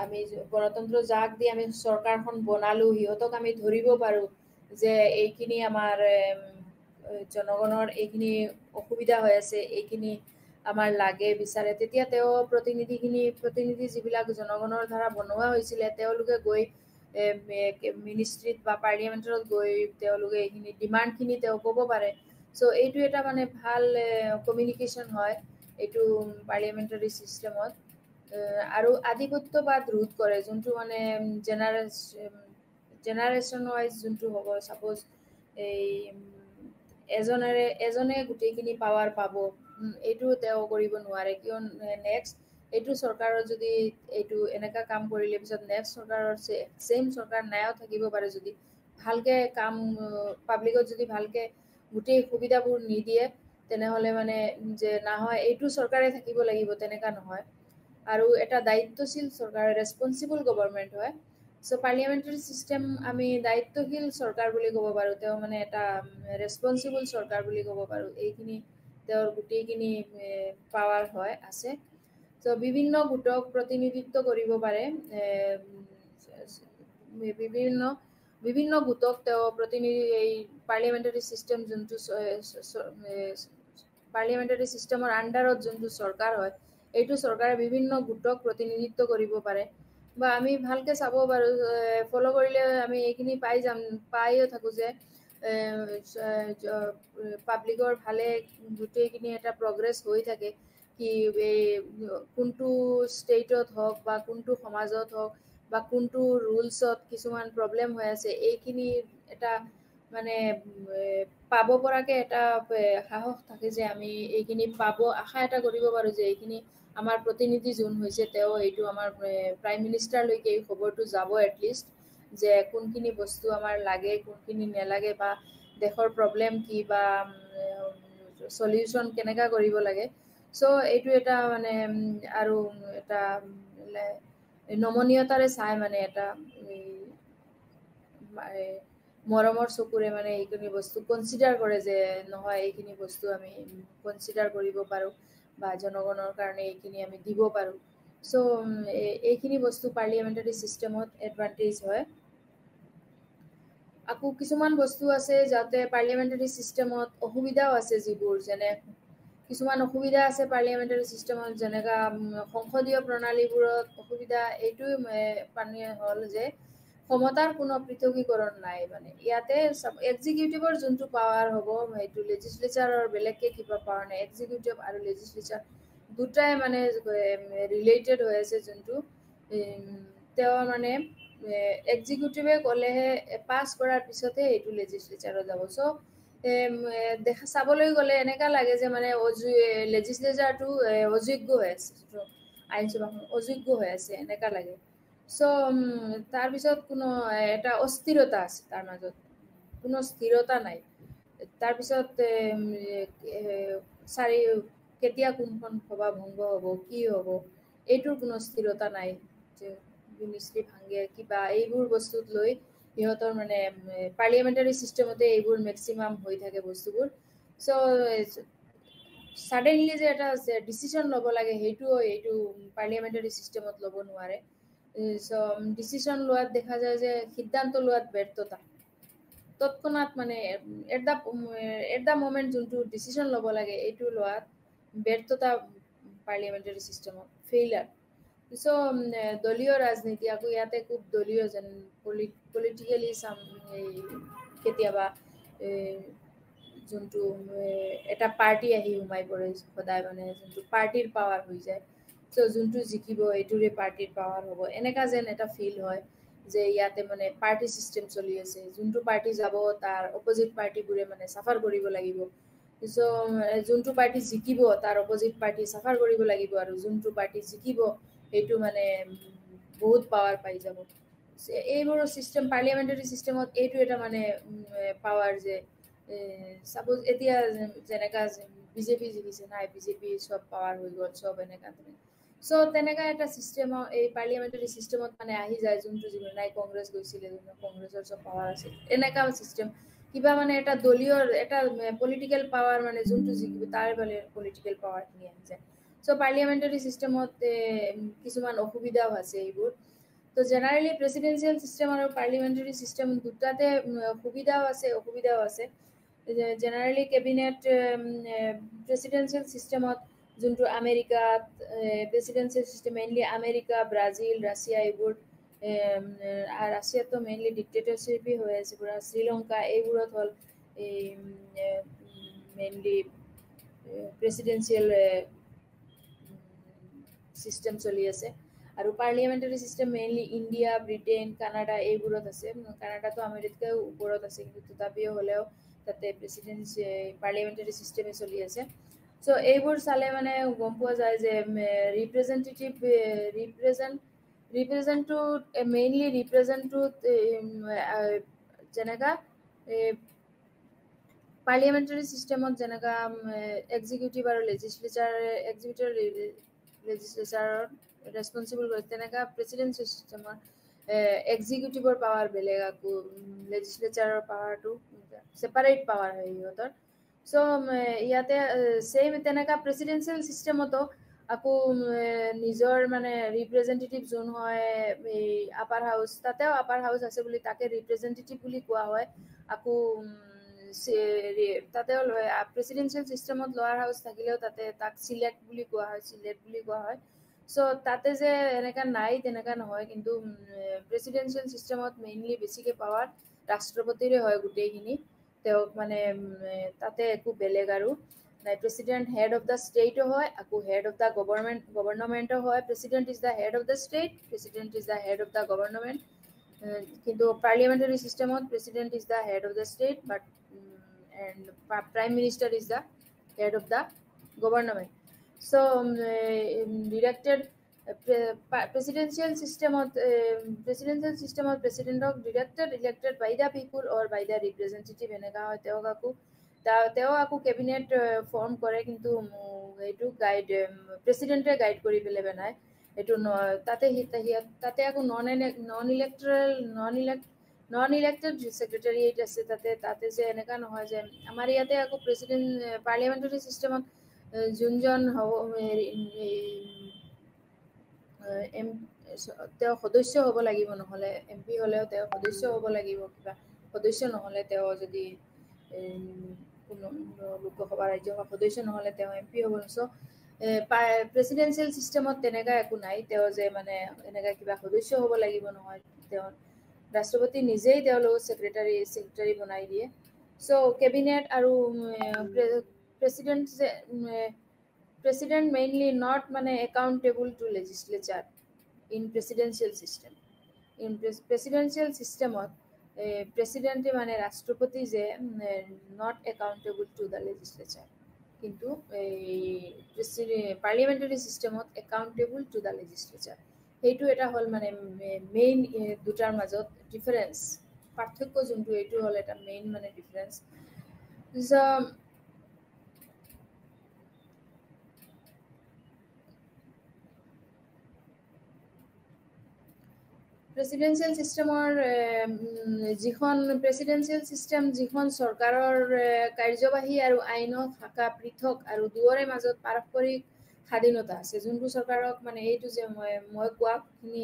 আমি গণতন্ত্ৰ যাক দি আমি চৰকাৰখন বনালো সিহঁতক আমি ধৰিব পাৰো যে এইখিনি আমাৰ জনগণৰ এইখিনি অসুবিধা হৈ আছে, এইখিনি আমাৰ লাগে বিচাৰে। তেতিয়া তেওঁ প্ৰতিনিধি যিবিলাক জনগণৰ দ্বাৰা বনোৱা হৈছিলে তেওঁলোকে গৈ মিনিষ্ট্ৰীত বা পাৰ্লিয়ামেণ্টত গৈ তেওঁলোকে এইখিনি ডিমাণ্ডখিনি তেওঁ ক'ব পাৰে। চ' এইটো এটা মানে ভাল কমিউনিকেশ্যন হয় এইটো পাৰ্লিয়ামেণ্টাৰী ছিষ্টেমত। আৰু আধিপত্যবাদ ৰোধ কৰে, যোনটো মানে জেনাৰেশ্যন ৱাইজ যোনটো হ'ব। ছাপ'জ এই এজনে গোটেইখিনি পাৱাৰ পাব, এইটো তেওঁ কৰিব নোৱাৰে। কিয় নেক্সট এইটো চৰকাৰৰ যদি এইটো এনেকুৱা কাম কৰিলে পিছত নেক্সট চৰকাৰৰ ছেম চৰকাৰ নাও থাকিব পাৰে, যদি ভালকে কাম পাব্লিকত যদি ভালকে গোটেই সুবিধাবোৰ নিদিয়ে তেনেহ'লে মানে যে নহয় এইটো চৰকাৰে থাকিব লাগিব তেনেকুৱা নহয়। আৰু এটা দায়িত্বশীল চৰকাৰ ৰেছপনচিবল গভৰ্ণমেণ্ট হয়। সো পাৰ্লিয়ামেণ্টাৰী ছিষ্টেম আমি দায়িত্বশীল চৰকাৰ বুলি ক'ব পাৰোঁ, তেওঁ মানে এটা ৰেছপনচিবল চৰকাৰ বুলি ক'ব পাৰোঁ। এইখিনি তেওঁৰ গোটেইখিনি পাৱাৰ হয় আছে। চ' বিভিন্ন গোটক প্ৰতিনিধিত্ব কৰিব পাৰে, বিভিন্ন গোটক তেওঁ প্ৰতিনিধি এই পাৰ্লিয়ামেণ্টাৰী ছিষ্টেম যোনটো পাৰ্লিয়ামেণ্টাৰী ছিষ্টেমৰ আণ্ডাৰত যোনটো চৰকাৰ হয়, এইটো চৰকাৰে বিভিন্ন গোটক প্ৰতিনিধিত্ব কৰিব পাৰে। বা আমি ভালকৈ চাব পাৰোঁ, ফ'ল' কৰিলে আমি এইখিনি পাইও থাকোঁ যে পাব্লিকৰ ভালে গোটেইখিনি এটা প্ৰগ্ৰেছ হৈ থাকে, কি এই কোনটো ষ্টেটত হওক বা কোনটো সমাজত হওক বা কোনটো ৰুলছত কিছুমান প্ৰব্লেম হৈ আছে, এইখিনি এটা মানে পাব পৰাকৈ এটা সাহস থাকে যে আমি এইখিনি আশা এটা কৰিব পাৰোঁ যে এইখিনি আমাৰ প্ৰতিনিধি যোন হৈছে তেওঁ এইটো আমাৰ প্ৰাইম মিনিষ্টাৰলৈকে এই খবৰটো যাব এটলিষ্ট, যে কোনখিনি বস্তু আমাৰ লাগে, কোনখিনি নালাগে, বা দেশৰ প্ৰব্লেম কি বা চলিউশ্যন কেনেকুৱা কৰিব লাগে। চ' এইটো এটা মানে আৰু এটা নমনীয়তাৰে চাই মানে এটা মৰমৰ চকুৰে মানে এইখিনি বস্তু কনচিডাৰ কৰে যে নহয় এইখিনি বস্তু আমি কনচিডাৰ কৰিব পাৰোঁ বা জনগণৰ কাৰণে এইখিনি আমি দিব পাৰোঁ। চ' এইখিনি বস্তু পাৰ্লিয়ামেণ্টাৰী ছিষ্টেমত এডভান্টেজ হয়। আকৌ কিছুমান বস্তু আছে যাতে পাৰ্লিয়ামেণ্টাৰী ছিষ্টেমত অসুবিধাও আছে, যিবোৰ যেনে কিছুমান অসুবিধা আছে পাৰ্লিয়ামেণ্টাৰী ছিষ্টেমত, যেনেকুৱা সংসদীয় প্ৰণালীবোৰত অসুবিধা এইটোৱে হ'ল যে ক্ষমতাৰ কোনো পৃথকীকৰণ নাই। মানে ইয়াতে এক্সিকিউটিভৰ যোনটো পাৱাৰ হ'ব, সেইটো লেজিছলেচাৰৰ বেলেগকৈ কিবা পাৱাৰ নাই। এক্সিকিউটিভ আৰু লেজিছলেচাৰ দুটাই মানে ৰিলেটেড হৈ আছে, যোনটো তেওঁ মানে এক্সিকিউটিভে ক'লেহে পাছ কৰাৰ পিছতহে এইটো লেজিছলেচাৰত যাব। চ' চাবলৈ গ'লে এনেকুৱা লাগে যে মানে লেজিছলেচাৰটো অযোগ্য হৈ আছে, আইনসভাখন অযোগ্য হৈ আছে এনেকুৱা লাগে। চ' তাৰপিছত কোনো এটা অস্থিৰতা আছে, তাৰ মাজত কোনো স্থিৰতা নাই। তাৰপিছত কেতিয়া কোনখন সভা ভংগ হ'ব, কি হ'ব, এইটোৰ কোনো স্থিৰতা নাই, যে মিনিষ্ট্ৰী ভাঙে কিবা, এইবোৰ বস্তুক লৈ সিহঁতৰ মানে পাৰ্লিয়ামেণ্টাৰী ছিষ্টেমতে এইবোৰ মেক্সিমাম হৈ থাকে বস্তুবোৰ। চ' ছাডেনলি যে এটা ডিচিশ্যন ল'ব লাগে, এইটো পাৰ্লিয়ামেণ্টাৰী ছিষ্টেমত ল'ব নোৱাৰে। চ' ডিচিশ্যন লোৱাত দেখা যায় যে সিদ্ধান্ত লোৱাত ব্যৰ্থতা, তৎক্ষণাত মানে এট দ্য মোমেণ্ট যোনটো ডিচিশ্যন ল'ব লাগে এইটো লোৱাত ব্যৰ্থতা পাৰ্লিয়ামেণ্টাৰী ছিষ্টেমত, ফেইলাৰ। চ' দলীয় ৰাজনীতি, আকৌ ইয়াতে খুব দলীয় যেন পলিটিকেলি কেতিয়াবা যোনটো এটা পাৰ্টি আহি সোমাই পৰে সদায়, মানে যোনটো পাৰ্টিৰ পাৱাৰ হৈ যায়। চ' যোনটো জিকিব এইটোৰে পাৰ্টিৰ পাৱাৰ হ'ব, এনেকুৱা যেন এটা ফিল হয় যে ইয়াতে মানে পাৰ্টি ছিষ্টেম চলি আছে। যোনটো পাৰ্টি যাব তাৰ অপজিট পাৰ্টিবোৰে মানে চাফাৰ কৰিব লাগিব। চ' যোনটো পাৰ্টি জিকিব তাৰ অপজিট পাৰ্টি চাফাৰ কৰিব লাগিব, আৰু যোনটো পাৰ্টি জিকিব সেইটো মানে বহুত পাৱাৰ পাই যাব। এইবোৰ ছিষ্টেম পাৰ্লিয়ামেণ্টাৰী ছিষ্টেমত এইটো এটা মানে পাৱাৰ যে চাপ'জ এতিয়া যেনেকা বিজেপি জিকিছে, নাই বিজেপি চব পাৱাৰ হৈ গ'ল, চব এনেকা। চ' তেনেকা এটা ছিষ্টেমৰ এই পাৰ্লিয়ামেণ্টাৰী ছিষ্টেমত মানে আহি যায়, যোনটো যিবোৰ নাই কংগ্ৰেছ গৈছিলে, কংগ্ৰেছৰ চব পাৱাৰ আছিল, এনেকা ছিষ্টেম কিবা মানে এটা দলীয় এটা পলিটিকেল পাৱাৰ, মানে যোনটো জিকিব তাৰ পলিটিকেল পাৱাৰখিনি আহি যায়। চ' পাৰ্লিয়ামেণ্টাৰী ছিষ্টেমত কিছুমান অসুবিধাও আছে এইবোৰ। তো জেনাৰেলি প্ৰেচিডেঞ্চিয়েল ছিষ্টেম আৰু পাৰ্লিয়ামেণ্টাৰী ছিষ্টেম দুটাতে সুবিধাও আছে অসুবিধাও আছে। জেনাৰেলি কেবিনেট প্ৰেচিডেঞ্চিয়েল ছিষ্টেমত যোনটো আমেৰিকাত presidential system, mainly America, Brazil, Russia, এইবোৰ ৰাছিয়াতো মেইনলি ডিক্টেটৰশ্বিপেই হৈ আছে পুৰা, শ্ৰীলংকা এইবোৰত হ'ল এই মেইনলি প্ৰেচিডেঞ্চিয়েল ছিষ্টেম চলি আছে। আৰু parliamentary system mainly India, Britain, Canada এইবোৰত আছে। কানাডাটো আমেৰিকাতকৈ ওপৰত আছে, কিন্তু তথাপিও হ'লেও তাতে পাৰ্লিয়ামেণ্টাৰী ছিষ্টেমে চলি আছে। চ' এইবোৰ চালে মানে গম পোৱা যায় যে ৰিপ্ৰেজেণ্টটো মেইনলি যেনেকা পাৰ্লিয়ামেণ্টাৰী ছিষ্টেমত যেনেকা এক্সিকিউটিভ আৰু লেজিছলেচাৰৰ ৰেছপনচিবল কৰে, তেনেকা প্ৰেচিডেঞ্চিয়েল ছিষ্টেমত এক্সিকিউটিভৰ পাৱাৰ বেলেগ, আকৌ লেজিসলেচাৰৰ পাৱাৰটো সেপাৰেট পাৱাৰ হয় সিহঁতৰ। সো ইয়াতে সেম তেনেকা প্ৰেসিডেন্সিয়েল সিস্টেমতো আকৌ নিজৰ মানে ৰিপ্ৰেজেন্টেটিভ যোন হয় এই আপাৰ হাউস, তাতেও আপাৰ হাউস আছে বুলি তাকে ৰিপ্ৰেজেন্টেটিভ বুলি কোৱা হয়। আকৌ তাতেও প্ৰেসিডেন্সিয়েল সিস্টেমত লোৱাৰ হাউস থাকিলেও তাতে তাক সিলেক্ট বুলি কোৱা হয়, সিলেক্ট বুলি কোৱা হয়। সো তাতে যে এনেকা নাই তেনেকা নহয়, কিন্তু প্ৰেসিডেন্সিয়েল সিস্টেমত মেইনলি বেছিকে পাৱাৰ ৰাষ্ট্ৰপতিৰে হয় গোটেইখিনি। তেওঁক মানে তাতে একো বেলেগ আৰু নাই। প্ৰেসিডেন্ট হেড অফ দ্য স্টেটো হয়, আকৌ হেড অফ দ্য গভৰ্ণমেন্টও হয়। President is the head of the state, president is the head of the government. কিন্তু পার্লিয়ামেন্টারি সিস্টেমত president is the head of the state, but and prime minister is the head of the government. So directed presidential system of president of directed elected by the people or by the representative এনেকা হয়। তেও আকো cabinet form করে, কিন্তু এইটো guide প্রেসিডেন্টে guide কৰি পেলে বনায়। এইটো তাতে আকো নন ইলেক্টেড সেক্ৰেটাৰিয়েট আছে। তাতে যে এনেকা নহয় যে আমাৰ ইয়াতে আকৌ প্রেসিডেন্ট পার্লামেন্টারি সিস্টেমত যোনজন তেওঁ সদস্য হ'ব লাগিব, নহলে এমপি হলেও তেওঁ সদস্য হ'ব লাগিব। কিবা সদস্য নহলে তেওঁ যদি কোনো লোকসভা ৰাজ্যসভাৰ সদস্য নহলে তেওঁ এমপি হ'ব। চ প্রেসিডেন্সিয়েল সিস্টেমত তেনেকা একো নাই, তেওঁ যে মানে এনেকা কিবা সদস্য হ'ব লাগিব নহয়। তেওঁ ৰাষ্ট্ৰপতি নিজেই তেওঁলোকক সেক্ৰেটাৰি বনাই দিয়ে। সো ক্যাবিনেট আৰু প্রেসিডেন্ট মেইনলি নট মানে accountable to legislature in presidential system. In presidential সিস্টেমত প্রেসিডেন্টে মানে রাষ্ট্রপতি যে not accountable to the legislature, কিন্তু এই পার্লিয়ামেন্টারি সিস্টেমত একাউন্টেবল টু দ্য লেজিসলেচার। সেইটো এটা হল মানে মেইন দুটাৰ মাজত ডিফাৰেন্স, পাৰ্থক্য যোনটো এইটো হল এটা মেইন মানে ডিফাৰেন্স। প্ৰেসিডেন্সিয়েল সিস্টেমৰ যিখন প্ৰেসিডেন্সিয়েল সিস্টেম যিখন চৰকাৰৰ কাৰ্যবাহী আৰু আইনত শাখা পৃথক আৰু দুয়োৰে মাজত পাৰস্পৰিক স্বাধীনতা আছে। যোনটো চৰকাৰক মানে এইটো যে মই কোৱাখিনি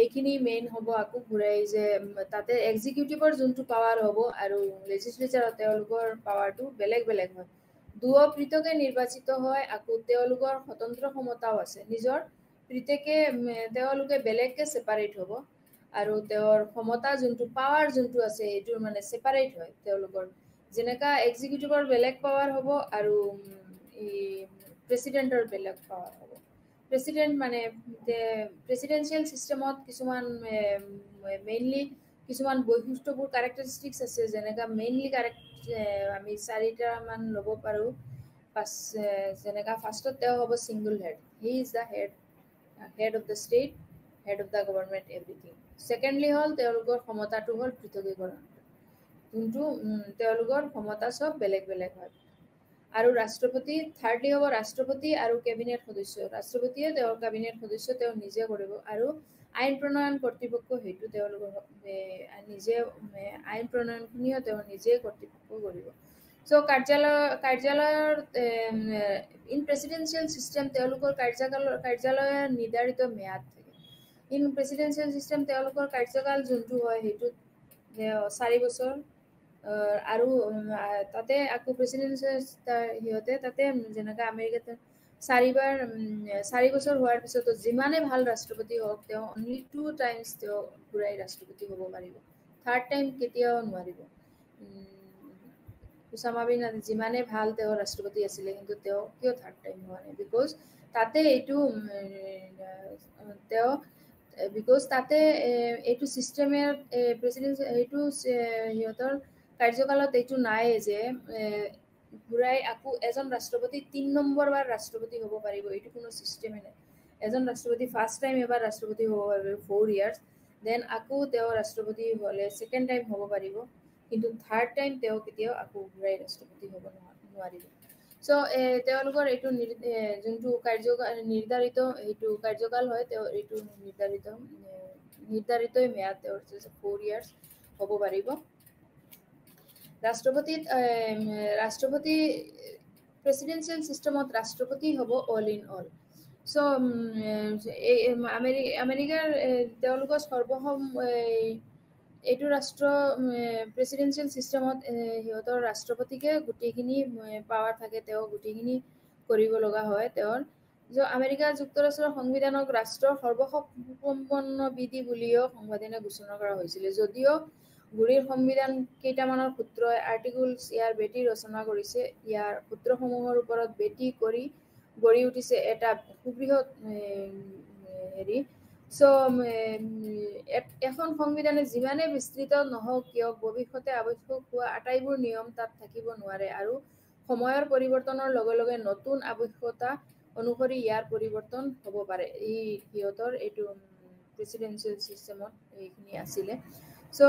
এইখিনি মেইন হ'ব। আকৌ ঘূৰাই যে তাতে এক্সিকিউটিভৰ যোনটো পাৱাৰ হ'ব আৰু লেজিসলেচাৰত তেওঁলোকৰ পাৱাৰটো বেলেগ বেলেগ হয়। দুয়ো পৃথকে নিৰ্বাচিত হয়, আকৌ তেওঁলোকৰ স্বতন্ত্ৰ ক্ষমতাও আছে। নিজৰ পৃথকে তেওঁলোকে বেলেগকে সেপাৰেট হ'ব, আৰু তেওঁৰ ক্ষমতা যোনটো পাৱাৰ যোনটো আছে এইটোৰ মানে সেপাৰেট হয়। তেওঁলোকৰ যেনেকা এক্সিকিউটিভৰ বেলেগ পাৱাৰ হ'ব আৰু প্ৰেসিডেন্টৰ বেলেগ পাৱাৰ হ'ব। প্ৰেসিডেন্ট মানে প্ৰেসিডেন্সিয়েল সিস্টেমত কিছুমান মেইনলি কিছুমান বৈশিষ্ট্যবোৰ ক্যাৰেক্টাৰিস্টিক্স আছে। যেনেকা মেইনলি আমি 4টা মান ল'ব পাৰো। যেনেকা ফার্স্টত তেওঁ হ'ব single head, he is the head of the state, head of the government, everything. Secondly হল তেওঁলোকৰ ক্ষমতাটো হল পৃথকীকৰণ, যোনটো তেওঁলোকৰ ক্ষমতা সব বেলেগ বেলেগ হয়। আৰু ৰাষ্ট্ৰপতি থাৰ্ডলি হ'ব ৰাষ্ট্ৰপতি আৰু কেবিনেট সদস্য। ৰাষ্ট্ৰপতিয়ে তেওঁৰ কেবিনেট সদস্য তেওঁ নিজে কৰিব, আৰু আইন প্ৰণয়ন কৰ্তৃপক্ষ সেইটো তেওঁলোকৰ নিজে আইন প্ৰণয়নখিনিও তেওঁ নিজে কৰ্তৃপক্ষ কৰিব। সো কাৰ্যালয়ৰ ইন প্ৰেসিডেন্সিয়েল সিস্টেম তেওঁলোকৰ কাৰ্যালয়ৰ নিৰ্ধাৰিত মেয়াদ থাকে। ইন প্ৰেসিডেন্সিয়েল সিস্টেম তেওঁলোকৰ কাৰ্যকাল যোনটো হয় সেইটো 4 বছৰ। আৰু তাতে আকৌ প্ৰেসিডেন্সিয়েল সিহঁতে তাতে যেনেকা আমেৰিকাত 4 বছৰ হোৱাৰ পিছতো যিমানে ভাল ৰাষ্ট্ৰপতি হওক তেওঁ অনলি 2 টাইমছ তেওঁ ঘূৰাই ৰাষ্ট্ৰপতি হ'ব পাৰিব, থাৰ্ড টাইম কেতিয়াও নোৱাৰিব। ওসামা বিন লাদেন যিমানে ভাল তেওঁ ৰাষ্ট্ৰপতি আছিলে, কিন্তু তেওঁ কিয় থাৰ্ড টাইম হোৱা নাই? বিকজ তাতে এইটো চিষ্টেমেৰ প্ৰেচিডেন্ট এইটো সিহঁতৰ কাৰ্যকালত এইটো নাই যে ঘূৰাই আকৌ এজন ৰাষ্ট্ৰপতি 3 নম্বৰ বাৰ ৰাষ্ট্ৰপতি হ'ব পাৰিব। এইটো কোনো চিষ্টেমে নাই। এজন ৰাষ্ট্ৰপতি ফাৰ্ষ্ট টাইম এবাৰ ৰাষ্ট্ৰপতি হ'ব পাৰিব 4 ইয়াৰ্ছ, দেন আকৌ তেওঁ ৰাষ্ট্ৰপতি হ'লে সেকেন্ড টাইম হ'ব পাৰিব, কিন্তু থাৰ্ড টাইম তেওঁ কেতিয়াও আকৌ ঘূৰাই ৰাষ্ট্ৰপতি হ'ব নোৱাৰিব। সো তেওঁলোকৰ এইটো যোনটো নিৰ্ধাৰিত এইটো কাৰ্যকাল হয় এইটো নিৰ্ধাৰিতই মেয়াদ তেওঁৰ 4 ইয়াৰ্ছ হ'ব পাৰিব। ৰাষ্ট্ৰপতি প্ৰেচিডেন্সিয়েল চিষ্টেমত ৰাষ্ট্ৰপতি হ'ব অল ইন অল। সো আমেৰিকাৰ তেওঁলোকৰ এইটো প্ৰেচিডেন্সিয়েল চিষ্টেমত সিহঁতৰ ৰাষ্ট্ৰপতিকে গোটেইখিনি পাৱাৰ থাকে, তেওঁ গোটেইখিনি কৰিব লগা হয় তেওঁৰ। আমেৰিকা যুক্তৰাষ্ট্ৰৰ সংবিধানক ৰাষ্ট্ৰৰ সৰ্বসম্পন্ন বিধি বুলিও সংবিধানে ঘোষণা কৰা হৈছিলে, যদিও গুৰিৰ সংবিধান কেইটামানৰ সূত্ৰই আৰ্টিকলছ ইয়াৰ ভেটি ৰচনা কৰিছে। ইয়াৰ সূত্ৰসমূহৰ ওপৰত ভেটি কৰি গঢ়ি উঠিছে এটা সুবৃহৎ হেৰি। সো এখন সংবিধানে যিমানে বিস্তৃত নহওক কিয় ভৱিষ্যতে আৱশ্যক হোৱা আটাইবোৰ নিয়ম তাত থাকিব নোৱাৰে, আৰু সময়ৰ পৰিৱৰ্তনৰ লগে লগে নতুন আৱশ্যকতা অনুসৰি ইয়াৰ পৰিৱৰ্তন হ'ব পাৰে। সিহঁতৰ এইটো প্ৰেচিডেন্সিয়েল চিষ্টেমত এইখিনি আছিলে। সো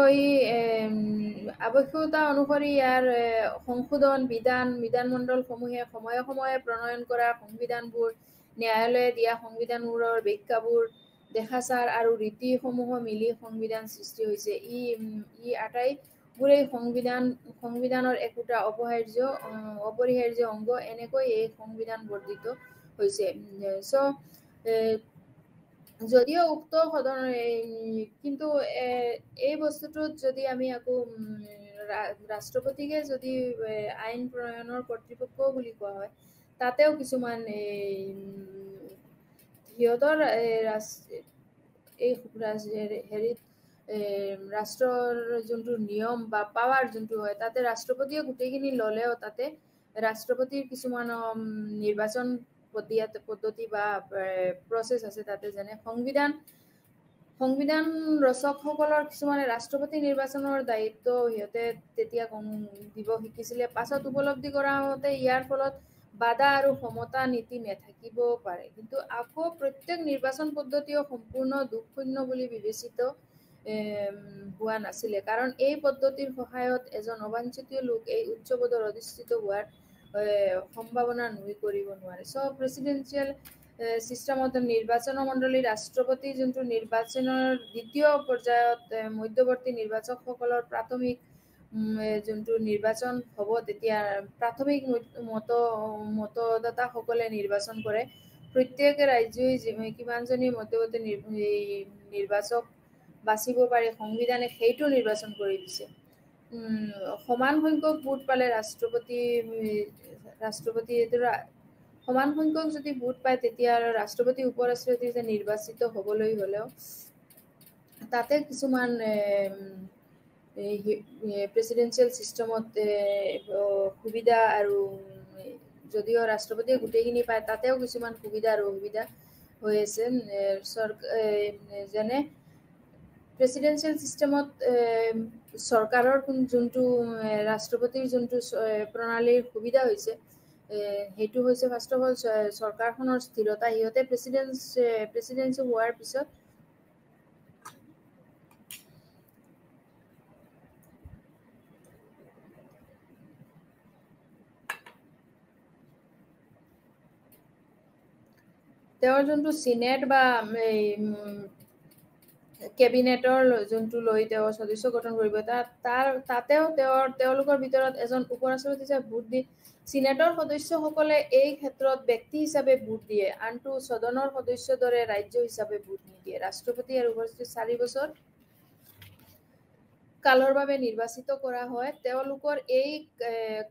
আৱশ্যকতা অনুসৰি ইয়াৰ সংশোধন বিধানমণ্ডলসমূহে সময়ে সময়ে প্ৰণয়ন কৰা সংবিধানবোৰ, ন্যায়ালয়ে দিয়া সংবিধানবোৰৰ ব্যাখ্যাবোৰ, দেখাচাৰ আৰু ৰীতিসমূহ মিলি সংবিধান সৃষ্টি হৈছে। ই আটাইবোৰেই সংবিধানৰ একোটা অপৰিহাৰ্য অংগ। এনেকৈ এই সংবিধান বৰ্ধিত হৈছে। সো যদিও উক্ত কিন্তু এই বস্তুটোত যদি আমি আকৌ ৰাষ্ট্ৰপতিকে যদি আইন প্ৰণয়নৰ কৰ্তৃপক্ষ বুলি কোৱা হয়, তাতেও কিছুমান সিহঁতৰ হেৰিত ৰাষ্ট্ৰৰ যোনটো নিয়ম বা পাৱাৰ যোনটো হয়, তাতে ৰাষ্ট্ৰপতিয়ে গোটেইখিনি ল'লেও তাতে ৰাষ্ট্ৰপতিৰ কিছুমান নিৰ্বাচন পদ্ধতি বা প্ৰচেছ আছে তাতে, যেনে সংবিধান ৰচকসকলৰ কিছুমানে ৰাষ্ট্ৰপতি নিৰ্বাচনৰ দায়িত্ব সিহঁতে তেতিয়া দিব শিকিছিলে। পাছত উপলব্ধি কৰা মতে ইয়াৰ ফলত বাধা আৰু সমতা নীতি নাথাকিব পাৰে, কিন্তু আকৌ প্ৰত্যেক নিৰ্বাচন পদ্ধতিও সম্পূৰ্ণ দুখশূন্য বুলি বিবেচিত হোৱা নাছিলে, কাৰণ এই পদ্ধতিৰ সহায়ত এজন অবাঞ্ছিত লোক এই উচ্চ পদত অধিষ্ঠিত হোৱাৰ সম্ভাৱনা নুই কৰিব নোৱাৰে। সব প্ৰেচিডেন্সিয়েল চিষ্টেমত নিৰ্বাচন মণ্ডলী ৰাষ্ট্ৰপতি যোনটো নিৰ্বাচনৰ দ্বিতীয় পৰ্যায়ত মধ্যৱৰ্তী নিৰ্বাচকসকলৰ প্ৰাথমিক যোনটো নিৰ্বাচন হ'ব, তেতিয়া প্ৰাথমিক মতদাতাসকলে নিৰ্বাচন কৰে। প্ৰত্যেক ৰাজ্যই কিমানজনী মধ্যৱৰ্তী নিৰ্বাচক বাচিব পাৰে সংবিধানে সেইটো নিৰ্বাচন কৰি দিছে। সমান সংখ্যক ভোট পালে ৰাষ্ট্ৰপতি সমান সংখ্যক যদি ভোট পায়, তেতিয়া ৰাষ্ট্ৰপতি উপৰাষ্ট্ৰপতি যে নিৰ্বাচিত হ'বলৈ হ'লেও তাতে কিছুমান প্ৰেচিডেন্সিয়েল চিষ্টেমত সুবিধা, আৰু যদিও ৰাষ্ট্ৰপতিয়ে গোটেইখিনি পায় তাতেও কিছুমান সুবিধা আৰু অসুবিধা হৈ আছে। যেনে প্ৰেচিডেন্সিয়েল চিষ্টেমত চৰকাৰৰ যোনটো ৰাষ্ট্ৰপতিৰ যোনটো প্ৰণালীৰ সুবিধা হৈছে, সেইটো হৈছে ফাৰ্ষ্ট অফ অল চৰকাৰখনৰ স্থিৰতা। সিহঁতে প্ৰেচিডেন্সি হোৱাৰ পিছত তেওঁৰ যোনটো চিনেট বা কেবিনেটৰ যোনটো লৈ তেওঁ সদস্য গঠন কৰিব, তাতেও তেওঁলোকৰ ভিতৰত এজন উপৰাষ্ট্ৰপতি হিচাপে ভোট দি চিনেটৰ সদস্যসকলে এই ক্ষেত্ৰত ব্যক্তি হিচাপে ভোট দিয়ে, আনটো সদনৰ সদস্যৰ দৰে ৰাজ্য হিচাপে ভোট নিদিয়ে। ৰাষ্ট্ৰপতি আৰু উপৰাষ্ট্ৰপতি 4 বছৰ কালৰ বাবে নিৰ্বাচিত কৰা হয়। তেওঁলোকৰ এই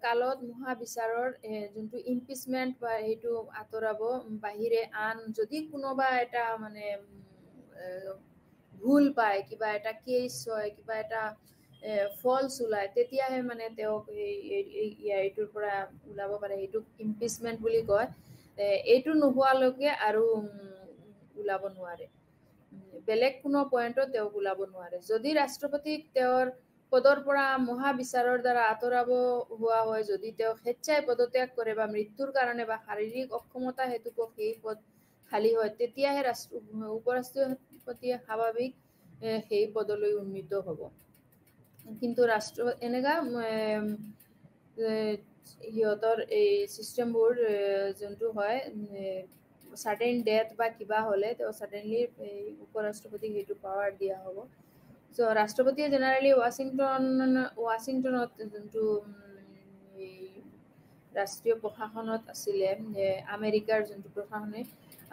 কালত মহাবিচাৰৰ যোনটো ইম্পিচমেণ্ট বা সেইটো আঁতৰাব বাহিৰে আন যদি কোনোবা এটা মানে ভুল পায়, কিবা এটা কেছ হয়, কিবা এটা ফলছ ওলায়, তেতিয়াহে মানে তেওঁক এইটোৰ পৰা ওলাব পাৰে। সেইটোক ইম্পিচমেণ্ট বুলি কয়। এইটো নোহোৱালৈকে আৰু ওলাব নোৱাৰে, বেলেগ কোনো পইণ্টত তেওঁক ওলাব নোৱাৰে। যদি ৰাষ্ট্ৰপতিক তেওঁৰ পদৰ পৰা মহাবিচাৰৰ দ্বাৰা আঁতৰাব হোৱা হয়, যদি তেওঁ স্বেচ্ছাই পদত্যাগ কৰে বা মৃত্যুৰ কাৰণে বা শাৰীৰিক অক্ষমতা হেতুকে সেই পদ খালী হয়, তেতিয়াহে উপৰাষ্ট্ৰপতিয়ে স্বাভাৱিক সেই পদলৈ উন্নীত হ'ব। কিন্তু সিহঁতৰ এই চিষ্টেমবোৰ যোনটো হয় ছাডেন ডেথ বা কিবা হ'লে তেওঁ ছাডেনলি এই উপৰাষ্ট্ৰপতিক সেইটো পাৱাৰ দিয়া হ'ব। চ' ৰাষ্ট্ৰপতিয়ে জেনেৰেলি ৱাশ্বিংটনত যোনটো এই ৰাষ্ট্ৰীয় প্ৰশাসনত আছিলে আমেৰিকাৰ যোনটো প্ৰশাসনে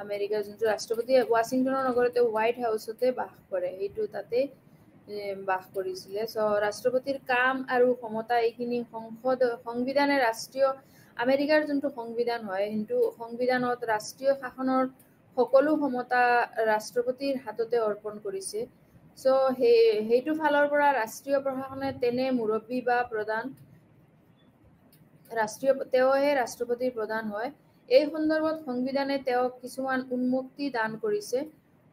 আমেৰিকাৰ যোনটো ৰাষ্ট্ৰপতিয়ে ৱাশ্বিংটনৰ নগৰতে হোৱাইট হাউচতে বাস কৰে, সেইটো তাতে বাস কৰিছিলে। চ' ৰাষ্ট্ৰপতিৰ কাম আৰু ক্ষমতা এইখিনি সংবিধানে ৰাষ্ট্ৰীয় আমেৰিকাৰ যোনটো সংবিধান হয়, সেইটো সংবিধানত ৰাষ্ট্ৰীয় শাসনৰ সকলো ক্ষমতা ৰাষ্ট্ৰপতিৰ হাততে অৰ্পণ কৰিছে। চ' সেইটো ফালৰ পৰা ৰাষ্ট্ৰীয় প্ৰশাসনে তেনে মুৰব্বী বা প্ৰধান তেওঁহে ৰাষ্ট্ৰপতিৰ প্ৰধান হয়। এই সন্দৰ্ভত সংবিধানে তেওঁক কিছুমান উন্মুক্তি দান কৰিছে।